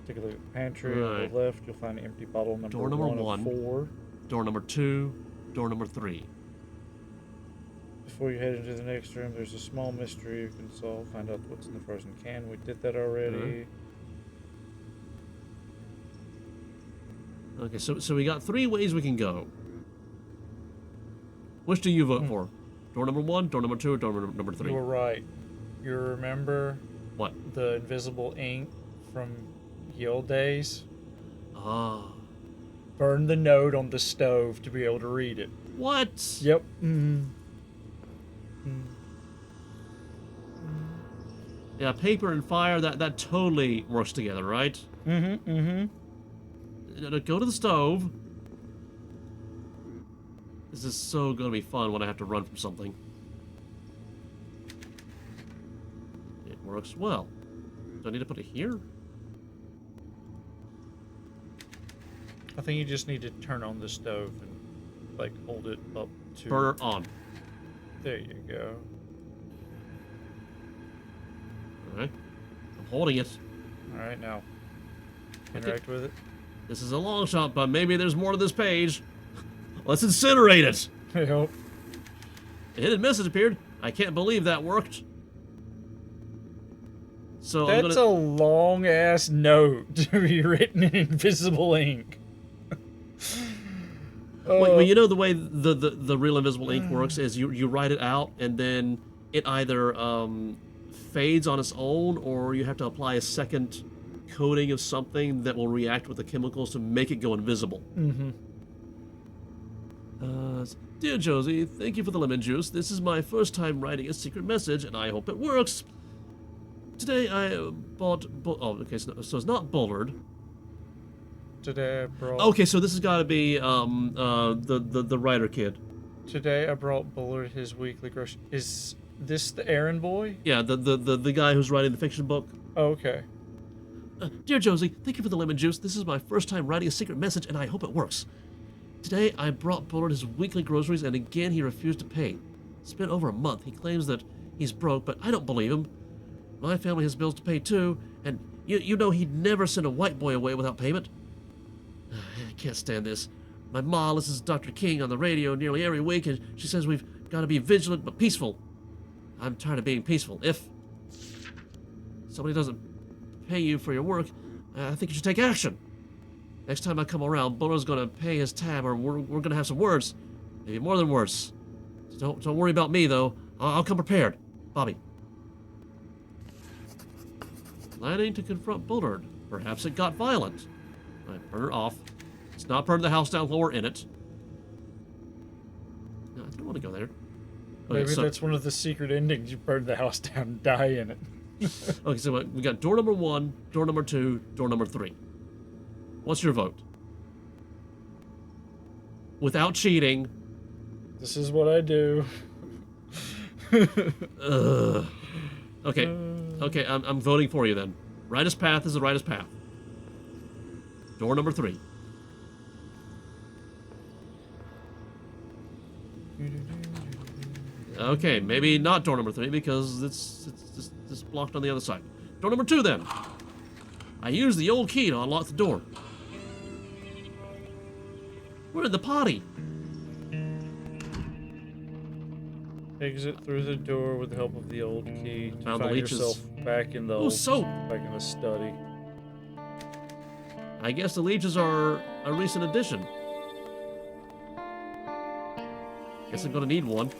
Take a look at the pantry. On Right. the left, you'll find an empty bottle number, Door number 1 one. of 4. Door number 2, door number 3. Before you head into the next room, there's a small mystery you can solve. Find out what's in the frozen can. We did that already. Okay, so we got 3 ways we can go. Which do you vote for? Door number 1, door number 2, or door number 3? You were right. You remember What? the invisible ink from the old days? Ah. Burn the note on the stove to be able to read it. What? Yep. Yeah, paper and fire, that totally works together, right? Go to the stove. This is so gonna be fun when I have to run from something. It works well. Do I need to put it here? I think you just need to turn on the stove and, like, hold it up to... Burner on. There you go. Alright. I'm holding it. Alright, now. Okay. Interact with it. This is a long shot, but maybe there's more to this page. Let's incinerate it! Yep. A hidden message appeared. I can't believe that worked. So I'm That's gonna... a long-ass note to be written in invisible ink. Well, you know the way the real invisible ink works is you write it out and then it either fades on its own or you have to apply a second coating of something that will react with the chemicals to make it go invisible. Dear Josie, thank you for the lemon juice. This is my first time writing a secret message and I hope it works. Today I bought... oh, okay, so it's not Bullard. Today I brought... Okay, so this has got to be the writer kid. Today I brought Bullard his weekly grocery... Is this the errand boy? Yeah, the guy who's writing the fiction book. Oh, okay. Dear Josie, thank you for the lemon juice. This is my first time writing a secret message, and I hope it works. Today, I brought Bullard his weekly groceries, and again he refused to pay. It's been over a month. He claims that he's broke, but I don't believe him. My family has bills to pay too, and you know he'd never send a white boy away without payment. I can't stand this. My ma listens to Dr. King on the radio nearly every week, and she says we've got to be vigilant but peaceful. I'm tired of being peaceful. If somebody doesn't pay you for your work, I think you should take action. Next time I come around, Bullard's gonna pay his tab, or we're gonna have some words, maybe more than words. So don't worry about me though. I'll come prepared, Bobby. Planning to confront Bullard. Perhaps it got violent. Right, burn her off. Let's not burn the house down while we're in it. Maybe so, that's one of the secret endings. You burn the house down and die in it. okay, so we got door number 1, door number 2, door number 3. What's your vote? Without cheating. This is what I do. Okay, okay, I'm voting for you then. Rightest path is the rightest path. Door number 3. Okay, maybe not door number 3 because it's just blocked on the other side. Door number 2 then. I used the old key to unlock the door. We're in the potty. Exit through the door with the help of the old key to Found the find leeches. yourself back in the Oh, soap. back in the study. I guess the leeches are a recent addition. Guess I'm gonna need one.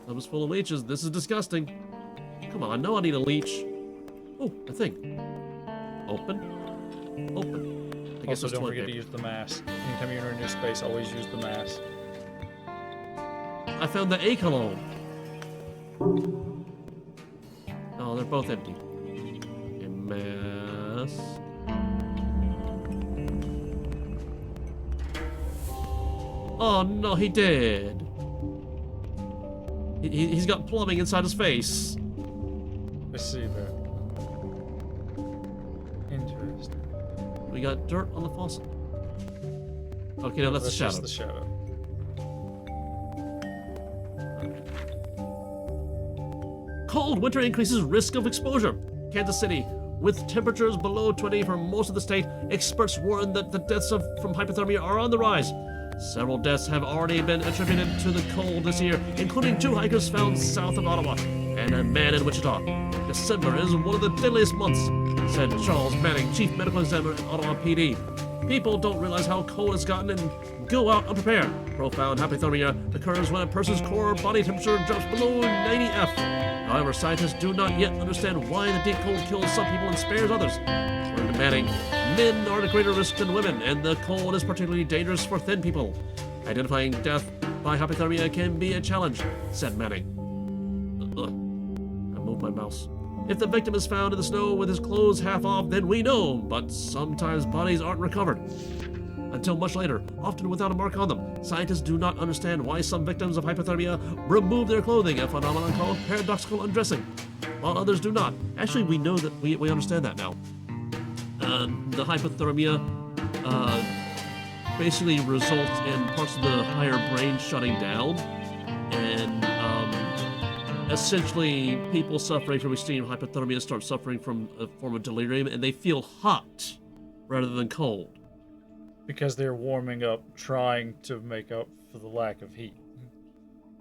That was full of leeches. This is disgusting. Come on, I know I need a leech. Oh, a thing. Open. Open. I guess Also, there's don't toilet forget to paper. use the mask. Anytime you're in a new space, always use the mask. I found the A cologne. Oh, they're both empty. A mess. Oh no, he did. He's got plumbing inside his face. I see that. Interesting. We got dirt on the faucet. Okay, now that's the shadow. Just the shadow. Cold winter increases risk of exposure. Kansas City, with temperatures below 20 for most of the state, experts warn that the deaths from hypothermia are on the rise. Several deaths have already been attributed to the cold this year, including 2 hikers found south of Ottawa and a man in Wichita. December is one of the deadliest months, said Charles Manning, chief medical examiner at Ottawa PD. People don't realize how cold it's gotten and go out unprepared. Profound hypothermia occurs when a person's core body temperature drops below 90 F. However, scientists do not yet understand why the deep cold kills some people and spares others. According to Manning, men are at a greater risk than women, and the cold is particularly dangerous for thin people. Identifying death by hypothermia can be a challenge, said Manning. Ugh. I moved my mouse. If the victim is found in the snow with his clothes half off, then we know, but sometimes bodies aren't recovered until much later, often without a mark on them. Scientists do not understand why some victims of hypothermia remove their clothing, a phenomenon called paradoxical undressing, while others do not. Actually, we know that we understand that now. The hypothermia basically results in parts of the higher brain shutting down, and essentially people suffering from extreme hypothermia start suffering from a form of delirium, and they feel hot rather than cold. Because they're warming up, trying to make up for the lack of heat.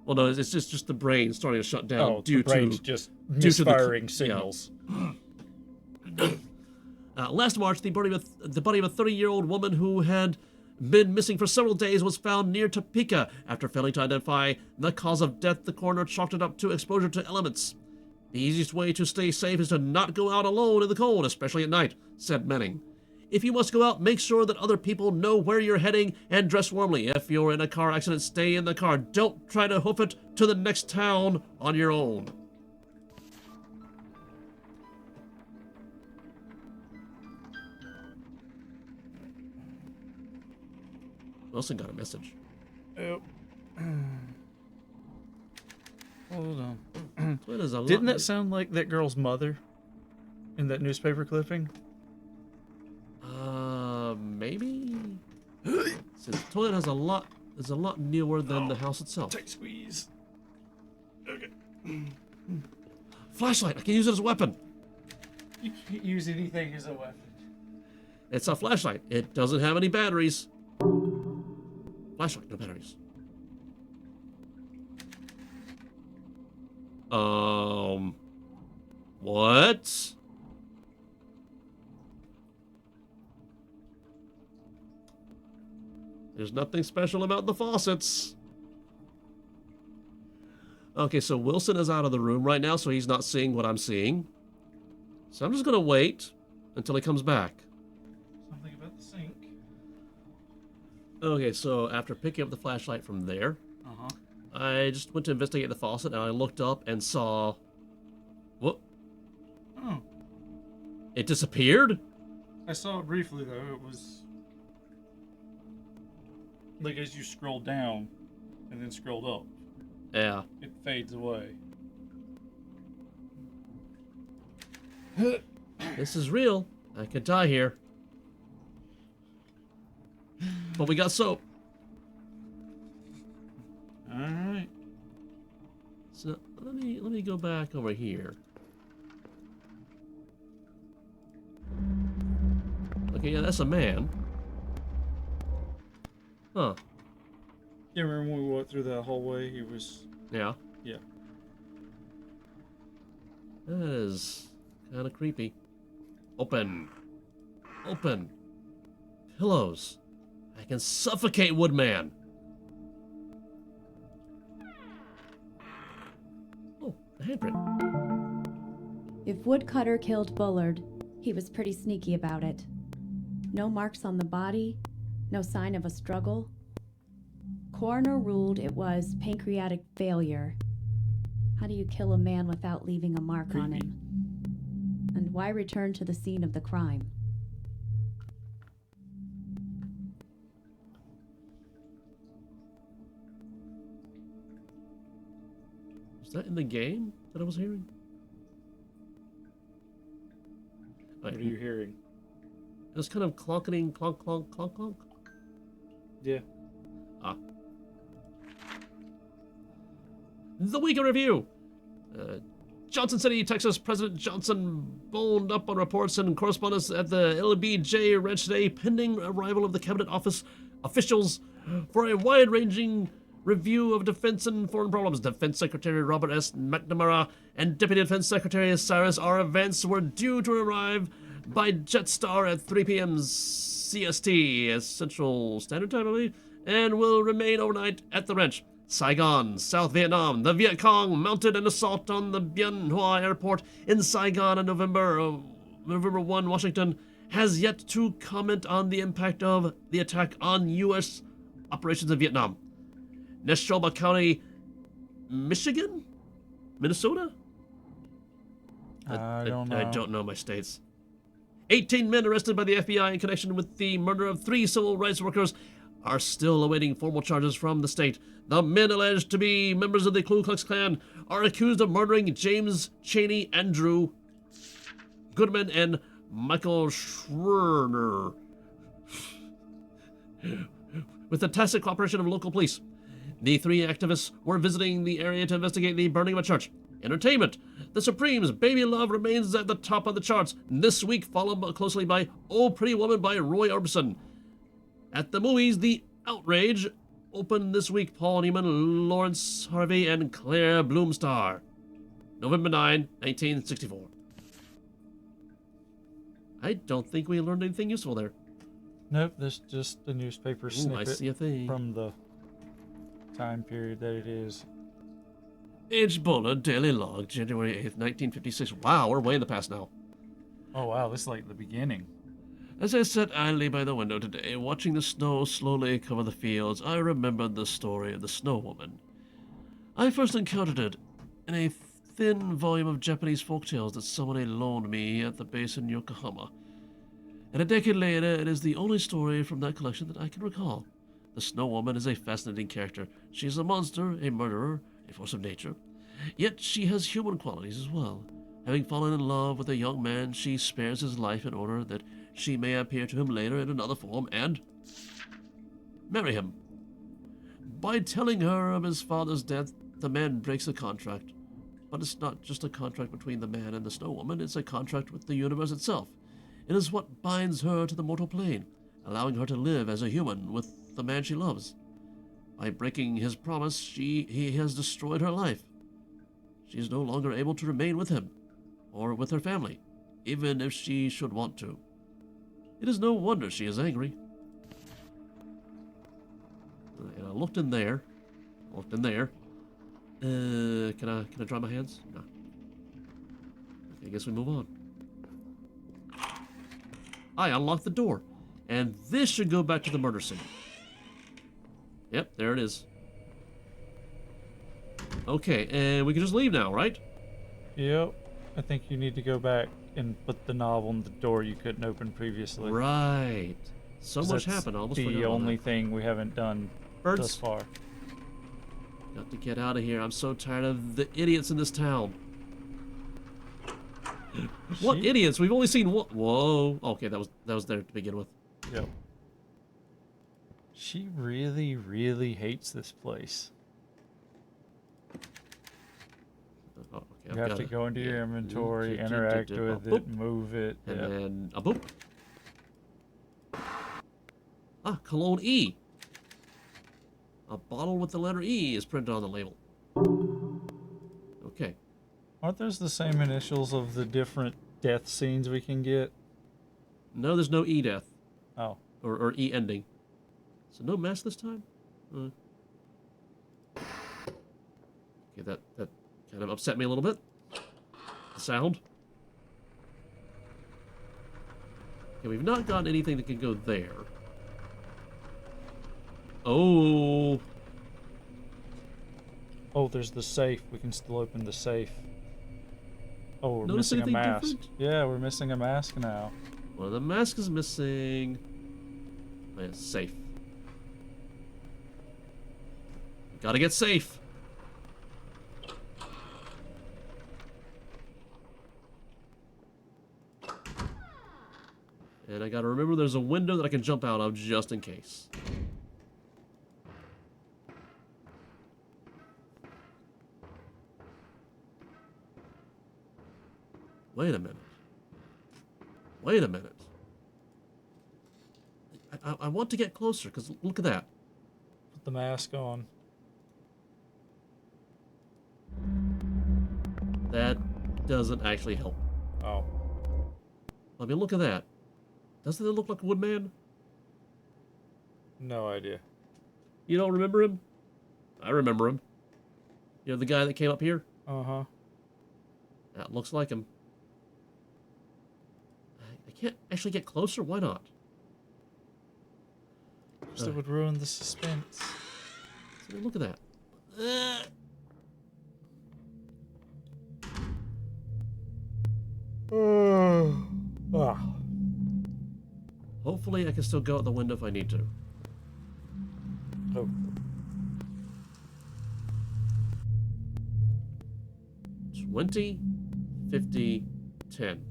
Well, no, it's just the brain starting to shut down The brain's just misfiring signals. Last March, the body of a 30-year-old woman who had been missing for several days was found near Topeka. After failing to identify the cause of death, the coroner chalked it up to exposure to elements. The easiest way to stay safe is to not go out alone in the cold, especially at night, said Manning. If you must go out, make sure that other people know where you're heading and dress warmly. If you're in a car accident, stay in the car. Don't try to hoof it to the next town on your own. Wilson got a message. Yep. Hold on. Didn't that sound like that girl's mother in that newspaper clipping? Maybe? So the toilet is a lot newer than the house itself. Tight squeeze. Okay. Flashlight, I can use it as a weapon. You can't use anything as a weapon. It's a flashlight. It doesn't have any batteries. Flashlight, no batteries. What? There's nothing special about the faucets. Okay, so Wilson is out of the room right now, so he's not seeing what I'm seeing. So I'm just gonna wait until he comes back. Something about the sink. Okay, so after picking up the flashlight from there, I just went to investigate the faucet, and I looked up and saw... What? Oh. It disappeared? I saw it briefly, though. It was... like, as you scroll down, and then scrolled up, Yeah. it fades away. This is real. I could die here. But we got soap. Alright. So let me go back over here. Okay, yeah, that's a man. Huh. Yeah, remember when we walked through that hallway? He was... Yeah. Yeah. That is kind of creepy. Open. Open. Pillows. I can suffocate Woodman. Oh, a handprint. If Woodcutter killed Bullard, he was pretty sneaky about it. No marks on the body, no sign of a struggle. Coroner ruled it was pancreatic failure. How do you kill a man without leaving a mark on him? And why return to the scene of the crime? Was that in the game that I was hearing? What are you hearing? It was kind of clonking, clonk, clonk, clonk, clonk. Yeah. Ah. The Week in Review. Johnson City, Texas. President Johnson boned up on reports and correspondence at the LBJ Ranch today, pending arrival of the Cabinet Office officials for a wide-ranging review of defense and foreign problems. Defense Secretary Robert S. McNamara and Deputy Defense Secretary Cyrus R. Vance were due to arrive by Jetstar at 3 p.m. CST, Central Standard Time, I believe, and will remain overnight at the ranch. Saigon, South Vietnam. The Viet Cong mounted an assault on the Bien Hoa Airport in Saigon on November 1, Washington has yet to comment on the impact of the attack on U.S. operations in Vietnam. Neshoba County, Michigan? Minnesota? I don't know. I don't know my states. 18 men arrested by the FBI in connection with the murder of 3 civil rights workers are still awaiting formal charges from the state. The men alleged to be members of the Ku Klux Klan are accused of murdering James Cheney, Andrew Goodman, and Michael Schwerner with the tacit cooperation of local police. The 3 activists were visiting the area to investigate the burning of a church. Entertainment. The Supremes' Baby Love remains at the top of the charts this week, followed closely by Oh Pretty Woman by Roy Orbison. At the movies, The Outrage opened this week. Paul Newman, Lawrence Harvey, and Claire Bloomstar. November 9, 1964. I don't think we learned anything useful there. Nope, that's just a newspaper Ooh, snippet I see a thing. from the time period that it is. H. Bullard, Daily Log, January 8th, 1956. Wow, we're way in the past now. Oh wow, this is like the beginning. As I sat idly by the window today, watching the snow slowly cover the fields, I remembered the story of the Snow Woman. I first encountered it in a thin volume of Japanese folktales that somebody loaned me at the base in Yokohama. And a decade later, it is the only story from that collection that I can recall. The Snow Woman is a fascinating character. She is a monster, a murderer, a force of nature. Yet she has human qualities as well. Having fallen in love with a young man, she spares his life in order that she may appear to him later in another form and marry him. By telling her of his father's death, the man breaks a contract. But it's not just a contract between the man and the Snow Woman, it's a contract with the universe itself. It is what binds her to the mortal plane, allowing her to live as a human with the man she loves. By breaking his promise, he has destroyed her life. She is no longer able to remain with him, or with her family, even if she should want to. It is no wonder she is angry. And I looked in there. Can I dry my hands? No. Okay, I guess we move on. I unlocked the door. And this should go back to the murder scene. Yep, there it is. Okay, and we can just leave now, right? Yep. I think you need to go back and put the knob on the door you couldn't open previously. Right. So 'Cause much that's happened. I almost the forgot about only that. thing we haven't done Birds. thus far. Got to get out of here. I'm so tired of the idiots in this town. What She- idiots? We've only seen one. Whoa. Okay, that was there to begin with. Yep. She really, really hates this place. Oh, okay, You I've have gotta- to go into your yeah. inventory, Do, interact do, with boop. it, move it. And Yep. then a boop. Ah, cologne E. A bottle with the letter E is printed on the label. Okay. Aren't those the same initials of the different death scenes we can get? No, there's no E death Oh. or E ending. So no mess this time. Okay, that kind of upset me a little bit. The sound. Okay, we've not gotten anything that can go there. Oh. Oh, there's the safe. We can still open the safe. Oh, we're Notice missing a anything mask. different? Yeah, we're missing a mask now. Well, the mask is missing. Oh, yeah, safe. Gotta get safe. And I gotta remember there's a window that I can jump out of just in case. Wait a minute. Wait a minute. I want to get closer, because look at that. Put the mask on. That doesn't actually help. Oh. I mean, look at that. Doesn't it look like a woodman? No idea. You don't remember him? I remember him. You know, the guy that came up here? Uh-huh. That looks like him. I can't actually get closer. Why not? Because it would ruin the suspense. I mean, look at that. Ah. Hopefully, I can still go out the window if I need to. Oh. 20, 50, 10.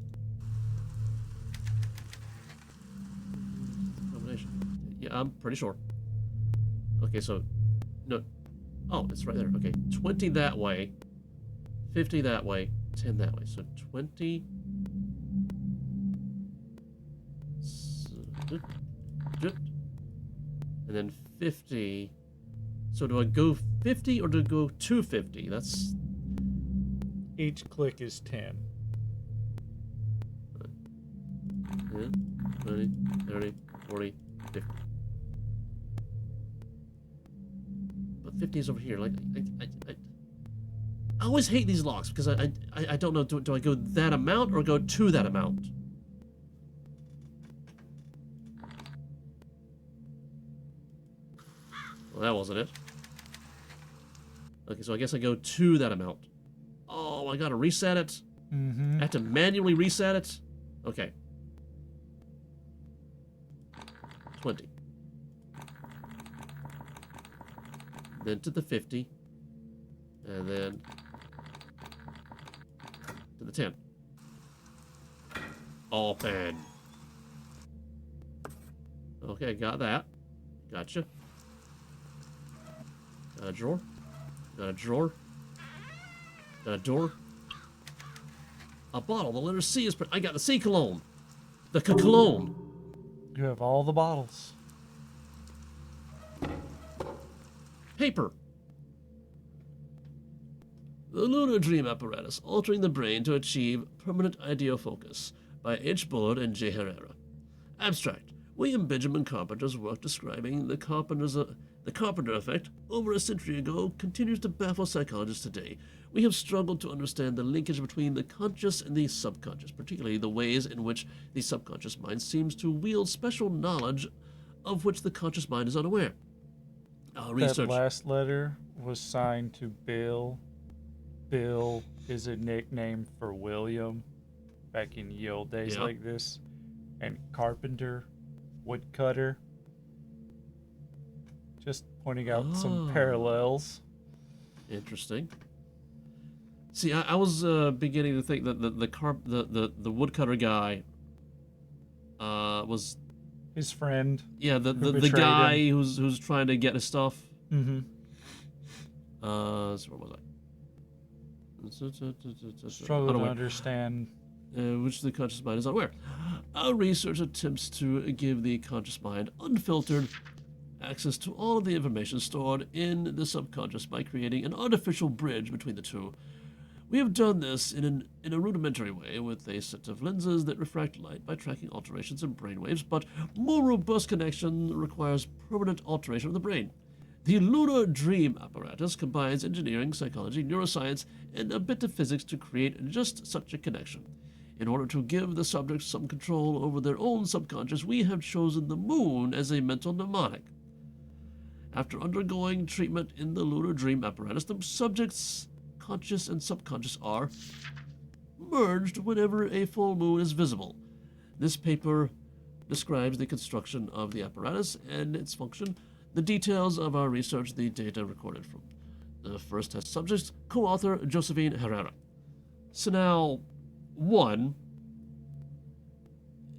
Combination. Yeah, I'm pretty sure. Okay, so... No. Oh, it's right there. Okay, 20 that way. 50 that way. 10 that way. So 20... And then 50... So do I go 50 or do I go 250? That's... Each click is 10. 10, 20, 30, 40, 50. But 50 is over here. Like, I always hate these locks because I don't know. Do I go that amount or go to that amount? Well, that wasn't it. Okay, so I guess I go to that amount. Oh, I gotta reset it. Mm-hmm. I have to manually reset it. Okay. 20. Then to the 50. And then to the 10. Open. Okay, got that. Gotcha. Got a drawer. Got a drawer. Got a door. A bottle. The letter C is... I got the C cologne. The cologne. You have all the bottles. Paper. The Lunar Dream Apparatus, altering the brain to achieve permanent ideofocus, by H. Bullard and J. Herrera. Abstract. William Benjamin Carpenter's work describing the Carpenter effect over a century ago continues to baffle psychologists today. We have struggled to understand the linkage between the conscious and the subconscious, particularly the ways in which the subconscious mind seems to wield special knowledge of which the conscious mind is unaware. Our That research... last letter was signed to Bill Bill is a nickname for William back in ye old days Yeah. like this. And carpenter, woodcutter. Just pointing out some Oh. parallels. Interesting. See, I was beginning to think that the woodcutter guy was His friend. the betrayed guy who's trying to get his stuff. Mm-hmm. So where was I? Struggle to Unaware. understand. Which the conscious mind is unaware. Our research attempts to give the conscious mind unfiltered access to all of the information stored in the subconscious by creating an artificial bridge between the two. We have done this in a rudimentary way with a set of lenses that refract light by tracking alterations in brainwaves, but more robust connection requires permanent alteration of the brain. The lunar dream apparatus combines engineering, psychology, neuroscience, and a bit of physics to create just such a connection. In order to give the subject some control over their own subconscious, we have chosen the moon as a mental mnemonic. After undergoing treatment in the lunar dream apparatus, the subject's conscious and subconscious are merged whenever a full moon is visible. This paper describes the construction of the apparatus and its function, the details of our research, the data recorded from the first test subjects, co-author Josephine Herrera. So now, one,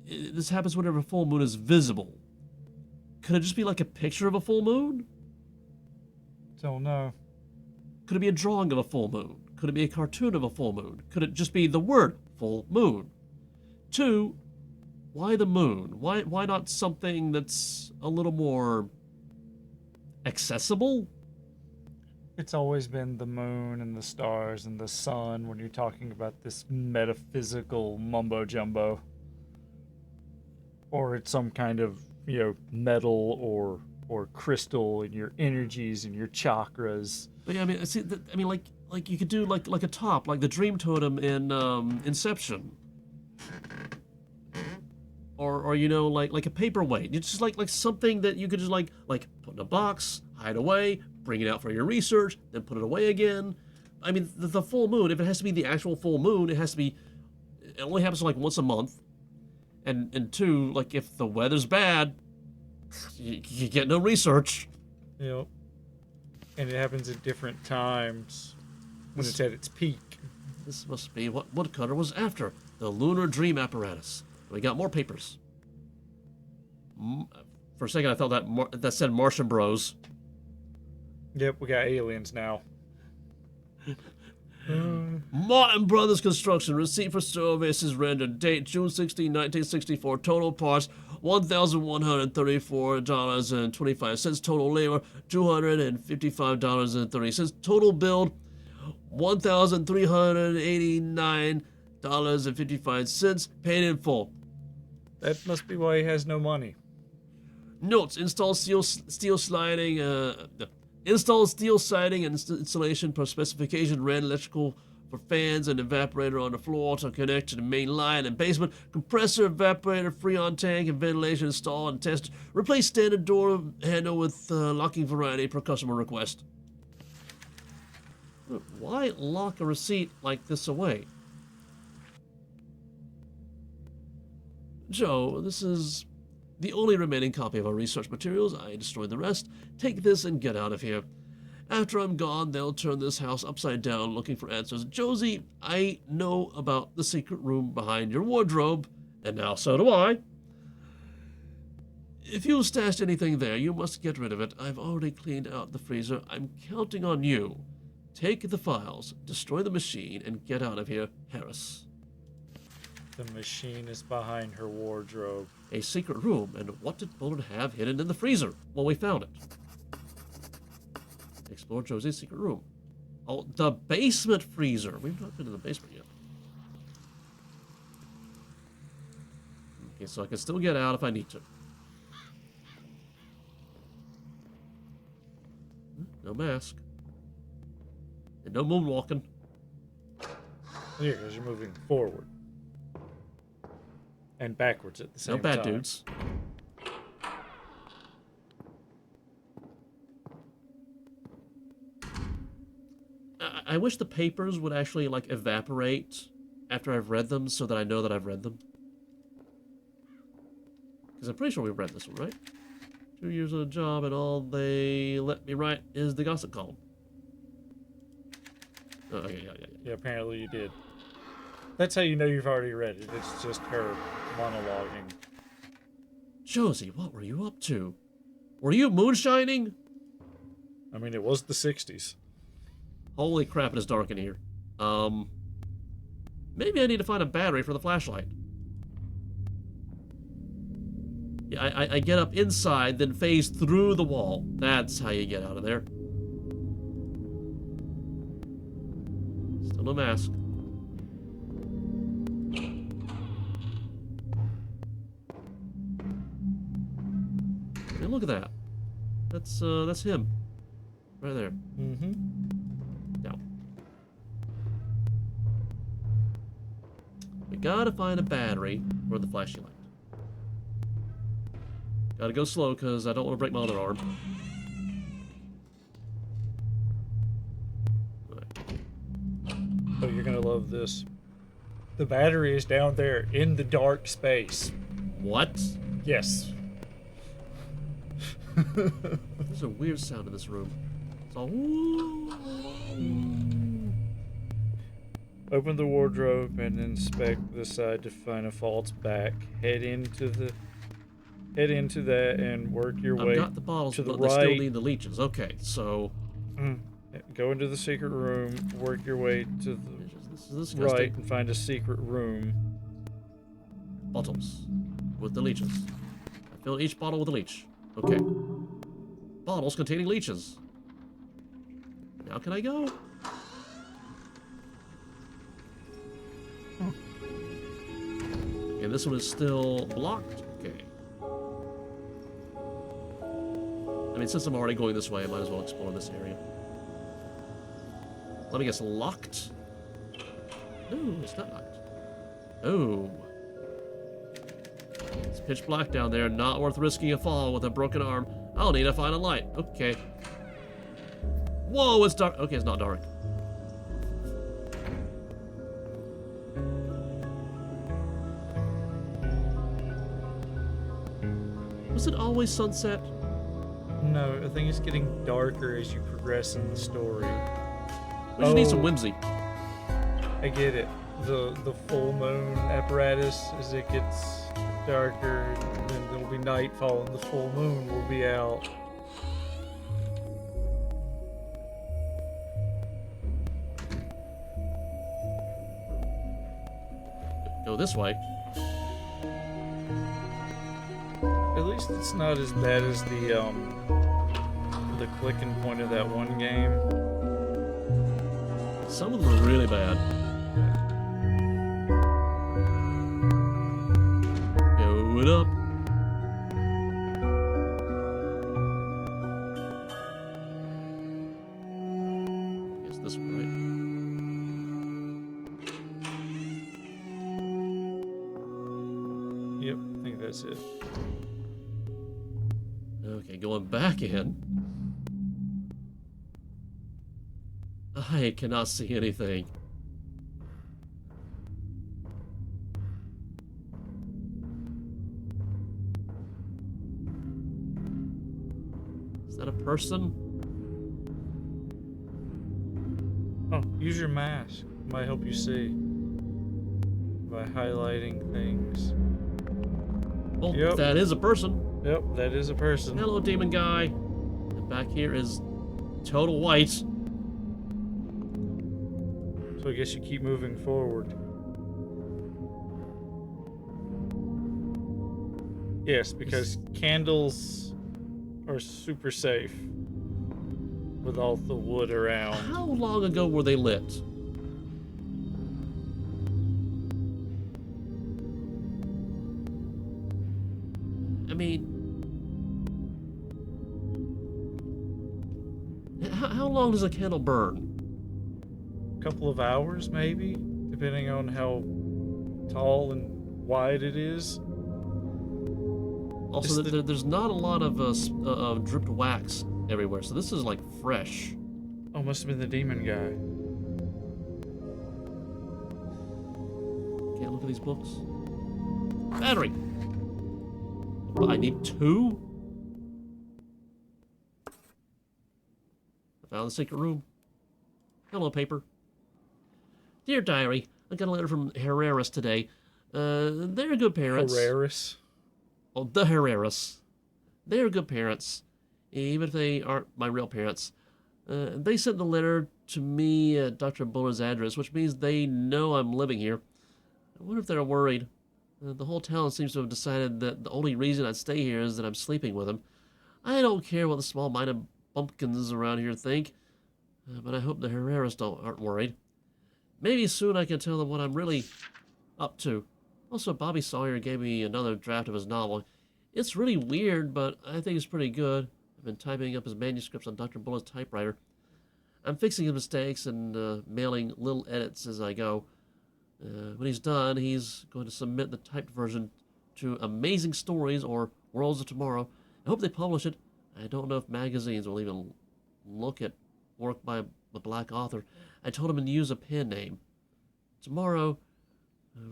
this happens whenever a full moon is visible. Could it just be like a picture of a full moon? Don't know. Could it be a drawing of a full moon? Could it be a cartoon of a full moon? Could it just be the word full moon? Two, why the moon? Why not something that's a little more accessible? It's always been the moon and the stars and the sun when you're talking about this metaphysical mumbo jumbo. Or it's some kind of, metal or crystal in your energies and your chakras. But yeah, I mean, see, like you could do like a top, like the dream totem in Inception, or like a paperweight. It's just like something that you could just like put in a box, hide away, bring it out for your research, then put it away again. I mean, the full moon, if it has to be the actual full moon, it only happens like once a month, and two, like if the weather's bad, you get no research. Yep. And it happens at different times when it's at its peak. This must be what Woodcutter was after, the lunar dream apparatus. We got more papers. For a second, I thought that said Martian Bros. Yep, we got aliens now. Martin Brothers Construction. Receipt for services rendered. Date June 16, 1964. Total parts $1,134.25. Total labor $255.30. Total bill $1,389.55. Paid in full. That must be why he has no money. Notes: install steel sliding. Install steel siding and installation per specification. Ran electrical for fans and evaporator on the floor to connect to the main line and basement. Compressor, evaporator, freon tank, and ventilation installed and tested. Replace standard door handle with locking variety per customer request. Why lock a receipt like this away? Joe, this is the only remaining copy of our research materials. I destroyed the rest. Take this and get out of here. After I'm gone, they'll turn this house upside down looking for answers. Josie, I know about the secret room behind your wardrobe, and now so do I. If you stashed anything there, you must get rid of it. I've already cleaned out the freezer. I'm counting on you. Take the files, destroy the machine, and get out of here, Harris. The machine is behind her wardrobe. A secret room, and what did Bullard have hidden in the freezer? Well, we found it. Explore Josie's secret room. Oh, the basement freezer. We've not been in the basement yet. Okay, so I can still get out if I need to. No mask. And no moonwalking. Yeah, because you're moving forward. And backwards at the same No time. bad dudes. I wish the papers would actually, like, evaporate after I've read them so that I know that I've read them. Because I'm pretty sure we've read this one, right? 2 years of a job and all they let me write is the gossip column. Oh, okay, yeah. Yeah, apparently you did. That's how you know you've already read it. It's just her monologuing. Josie, what were you up to? Were you moonshining? I mean, it was the 60s. Holy crap, it is dark in here. Maybe I need to find a battery for the flashlight. Yeah, I get up inside, then phase through the wall. That's how you get out of there. Still no mask. Hey, look at that. That's him. Right there. Mm-hmm. Now. We gotta find a battery for the flashlight. Gotta go slow, because I don't want to break my other arm. Oh, you're gonna love this. The battery is down there in the dark space. What? Yes. There's a weird sound in this room. It's all... Open the wardrobe and inspect the side to find a false back. Head into that and work your way I've got the bottles, to the but they still right. need the leeches. Okay, so... Go into the secret room, work your way to the This is disgusting. right and find a secret room. Bottles with the leeches. I fill each bottle with a leech. Okay. Bottles containing leeches. Now can I go? And this one is still blocked. Okay. I mean, since I'm already going this way, I might as well explore this area. Let me guess, locked? No, it's not locked. Oh. It's pitch black down there, not worth risking a fall with a broken arm. I'll need to find a light. Okay. Whoa, it's dark. Okay, it's not dark. Was it always sunset? No, I think it's getting darker as you progress in the story. We just need some whimsy. I get it. The full moon apparatus, as it gets darker, then there'll be nightfall and the full moon will be out. Go this way. At least it's not as bad as the clicking point of that one game. Some of them are really bad. Go it up. I guess this one, right? Yep, I think that's it. Okay, going back in. I cannot see anything. Is that a person? Oh, use your mask. Might help you see by highlighting things. Oh, Yep. that is a person. Yep, that is a person. Hello, demon guy. And back here is total white. So I guess you keep moving forward. Yes, because candles are super safe with all the wood around. How long ago were they lit? I mean, how long does a candle burn? Couple of hours, maybe, depending on how tall and wide it is. Also, there's not a lot of dripped wax everywhere, so this is like fresh. Oh, must have been the demon guy. can't look at these books. Battery! But I need 2? I found the secret room. Hello, paper. Dear Diary, I got a letter from Herreras today. They're good parents. Herreras? Oh, the Herreras. They're good parents, even if they aren't my real parents. They sent the letter to me at Dr. Buller's address, which means they know I'm living here. I wonder if they're worried. The whole town seems to have decided that the only reason I'd stay here is that I'm sleeping with him. I don't care what the small-minded bumpkins around here think, but I hope the Herreras aren't worried. Maybe soon I can tell them what I'm really up to. Also, Bobby Sawyer gave me another draft of his novel. It's really weird, but I think it's pretty good. I've been typing up his manuscripts on Dr. Bullet's typewriter. I'm fixing his mistakes and mailing little edits as I go. When he's done, he's going to submit the typed version to Amazing Stories or Worlds of Tomorrow. I hope they publish it. I don't know if magazines will even look at work by a black author. I told him to use a pen name. Tomorrow,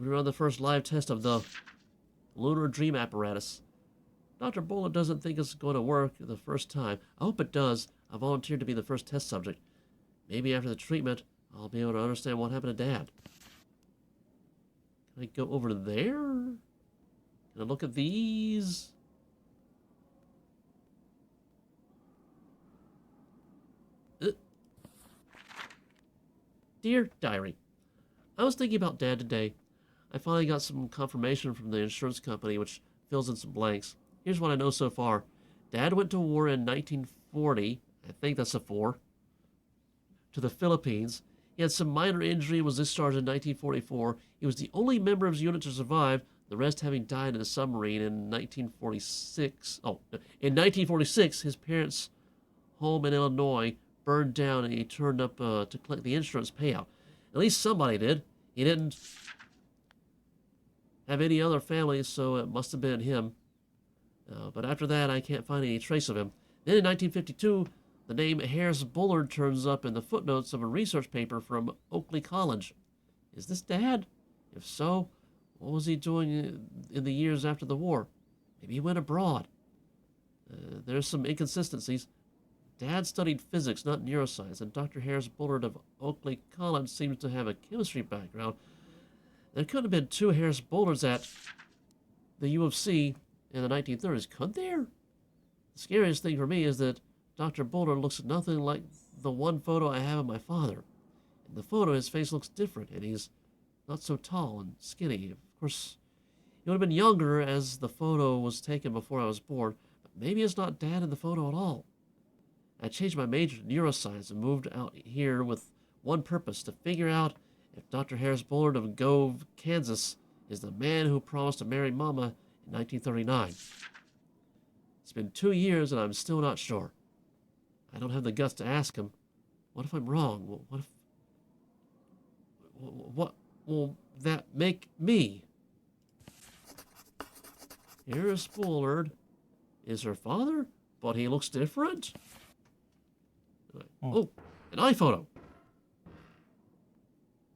we run the first live test of the lunar dream apparatus. Dr. Bullet doesn't think it's going to work the first time. I hope it does. I volunteered to be the first test subject. Maybe after the treatment, I'll be able to understand what happened to Dad. Can I go over there? Can I look at these? Dear Diary, I was thinking about Dad today. I finally got some confirmation from the insurance company, which fills in some blanks. Here's what I know so far. Dad went to war in 1940, I think that's a 4, to the Philippines. He had some minor injury and was discharged in 1944. He was the only member of his unit to survive, the rest having died in a submarine in 1946. In 1946, his parents' home in Illinois burned down and he turned up to collect the insurance payout. At least somebody did. He didn't have any other family, so it must have been him. But after that, I can't find any trace of him. Then in 1952, the name Harris Bullard turns up in the footnotes of a research paper from Oakley College. Is this Dad? If so, what was he doing in the years after the war? Maybe he went abroad. There's some inconsistencies. Dad studied physics, not neuroscience, and Dr. Harris Bullard of Oakley College seems to have a chemistry background. There could have been 2 Harris Bullards at the U of C in the 1930s. Could there? The scariest thing for me is that Dr. Bullard looks nothing like the one photo I have of my father. In the photo, his face looks different, and he's not so tall and skinny. Of course, he would have been younger as the photo was taken before I was born, but maybe it's not Dad in the photo at all. I changed my major to neuroscience and moved out here with one purpose, to figure out if Dr. Harris Bullard of Gove, Kansas, is the man who promised to marry Mama in 1939. It's been 2 years and I'm still not sure. I don't have the guts to ask him. What if I'm wrong? What will that make me? Harris Bullard is her father, but he looks different? Oh, an iPhoto.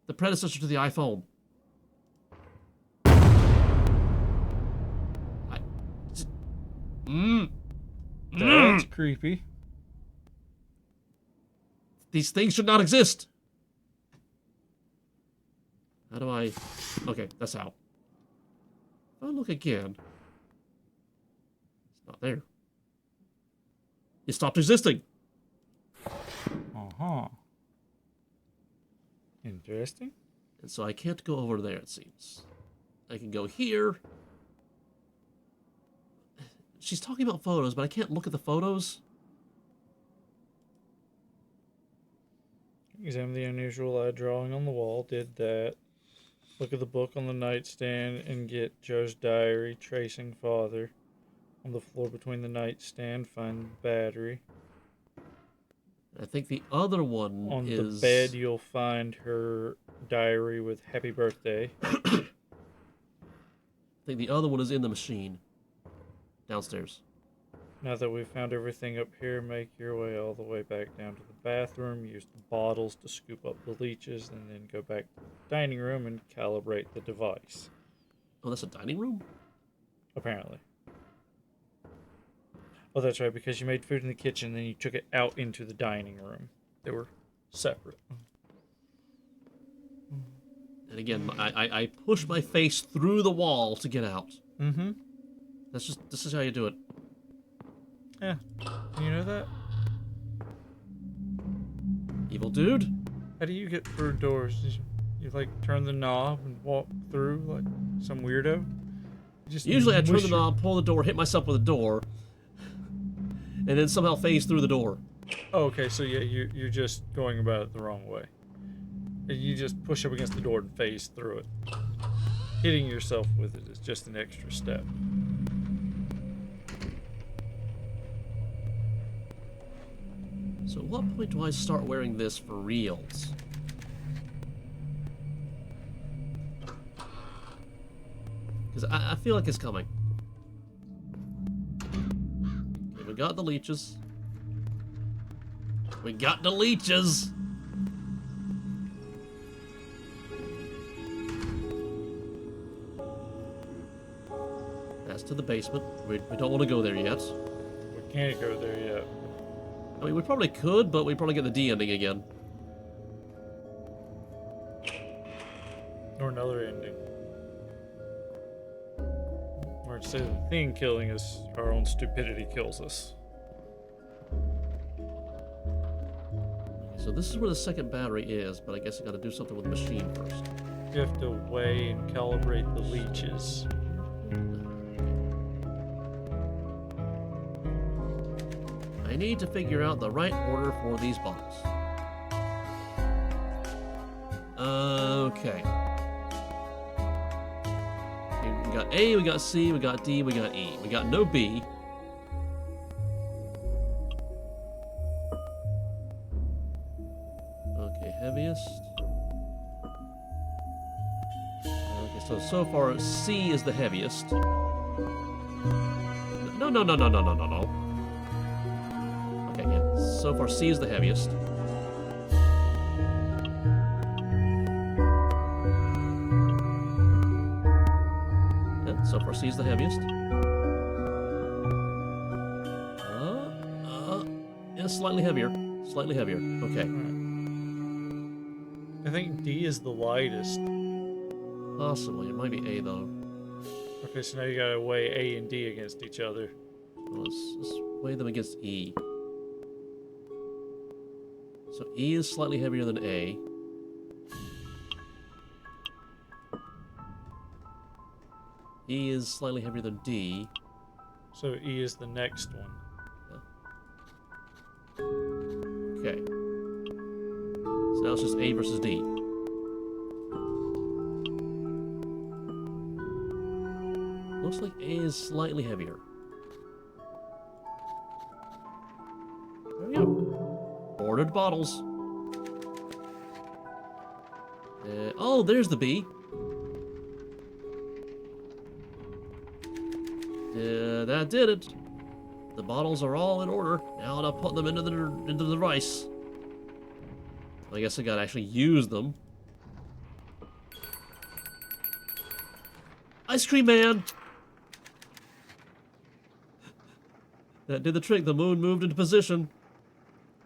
The predecessor to the iPhone. That's creepy. These things should not exist. How do I... Okay, that's how. If I look again... It's not there. It stopped existing. Uh-huh. Interesting. And so I can't go over there, it seems. I can go here. She's talking about photos, but I can't look at the photos. Examine the unusual odd drawing on the wall. Did that. Look at the book on the nightstand and get Joe's diary. Tracing father. On the floor between the nightstand, find the battery. I think the other one On is... the bed, you'll find her diary with happy birthday. I think the other one is in the machine. Downstairs. Now that we've found everything up here, make your way all the way back down to the bathroom. Use the bottles to scoop up the leeches, and then go back to the dining room and calibrate the device. Oh, that's a dining room? Apparently. Oh, that's right, because you made food in the kitchen, and then you took it out into the dining room. They were separate. And again, I push my face through the wall to get out. Mm-hmm. This is how you do it. Yeah. You know that? Evil dude? How do you get through doors? You like turn the knob and walk through like some weirdo? You just Usually I turn mush the knob, pull the door, hit myself with a door, and then somehow phase through the door. Oh, okay, so yeah, you're just going about it the wrong way. You just push up against the door and phase through it. Hitting yourself with it is just an extra step. So at what point do I start wearing this for reals? Because I feel like it's coming. Okay, we got the leeches. We got the leeches! That's to the basement. We don't want to go there yet. We can't go there yet. I mean, we probably could, but we'd probably get the D ending again. Or another ending. Or instead of the thing killing us, our own stupidity kills us. So this is where the second battery is, but I guess I gotta do something with the machine first. You have to weigh and calibrate the leeches. I need to figure out the right order for these bottles. Okay. We got A, we got C, we got D, we got E. We got no B. Okay, heaviest. Okay, so far C is the heaviest. No. Okay, yeah. So far C is the heaviest. Yeah, so far C is the heaviest. Yeah, slightly heavier. Slightly heavier. Okay. I think D is the lightest. Possibly. It might be A, though. Okay, so now you gotta weigh A and D against each other. Well, let's weigh them against E. So E is slightly heavier than A. E is slightly heavier than D. So E is the next one. Okay. So now it's just A versus D. Looks like A is slightly heavier. There we go. Ordered bottles. Oh, there's the B. That did it. The bottles are all in order. Now I'll put them into the device. I guess I gotta actually use them. Ice cream man! That did the trick. The moon moved into position.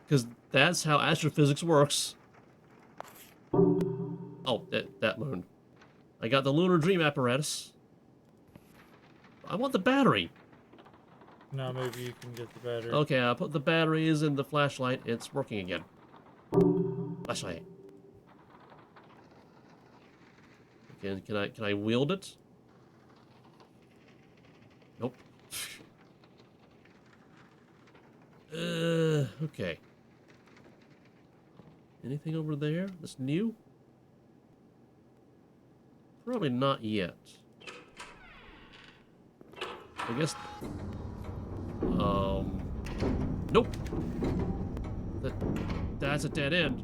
Because that's how astrophysics works. Oh, that moon. I got the lunar dream apparatus. I want the battery. Now maybe you can get the battery. Okay, I put the batteries in the flashlight. It's working again. Flashlight. Can I wield it? Nope. Okay. Anything over there that's new? Probably not yet. I guess. Nope. That's a dead end.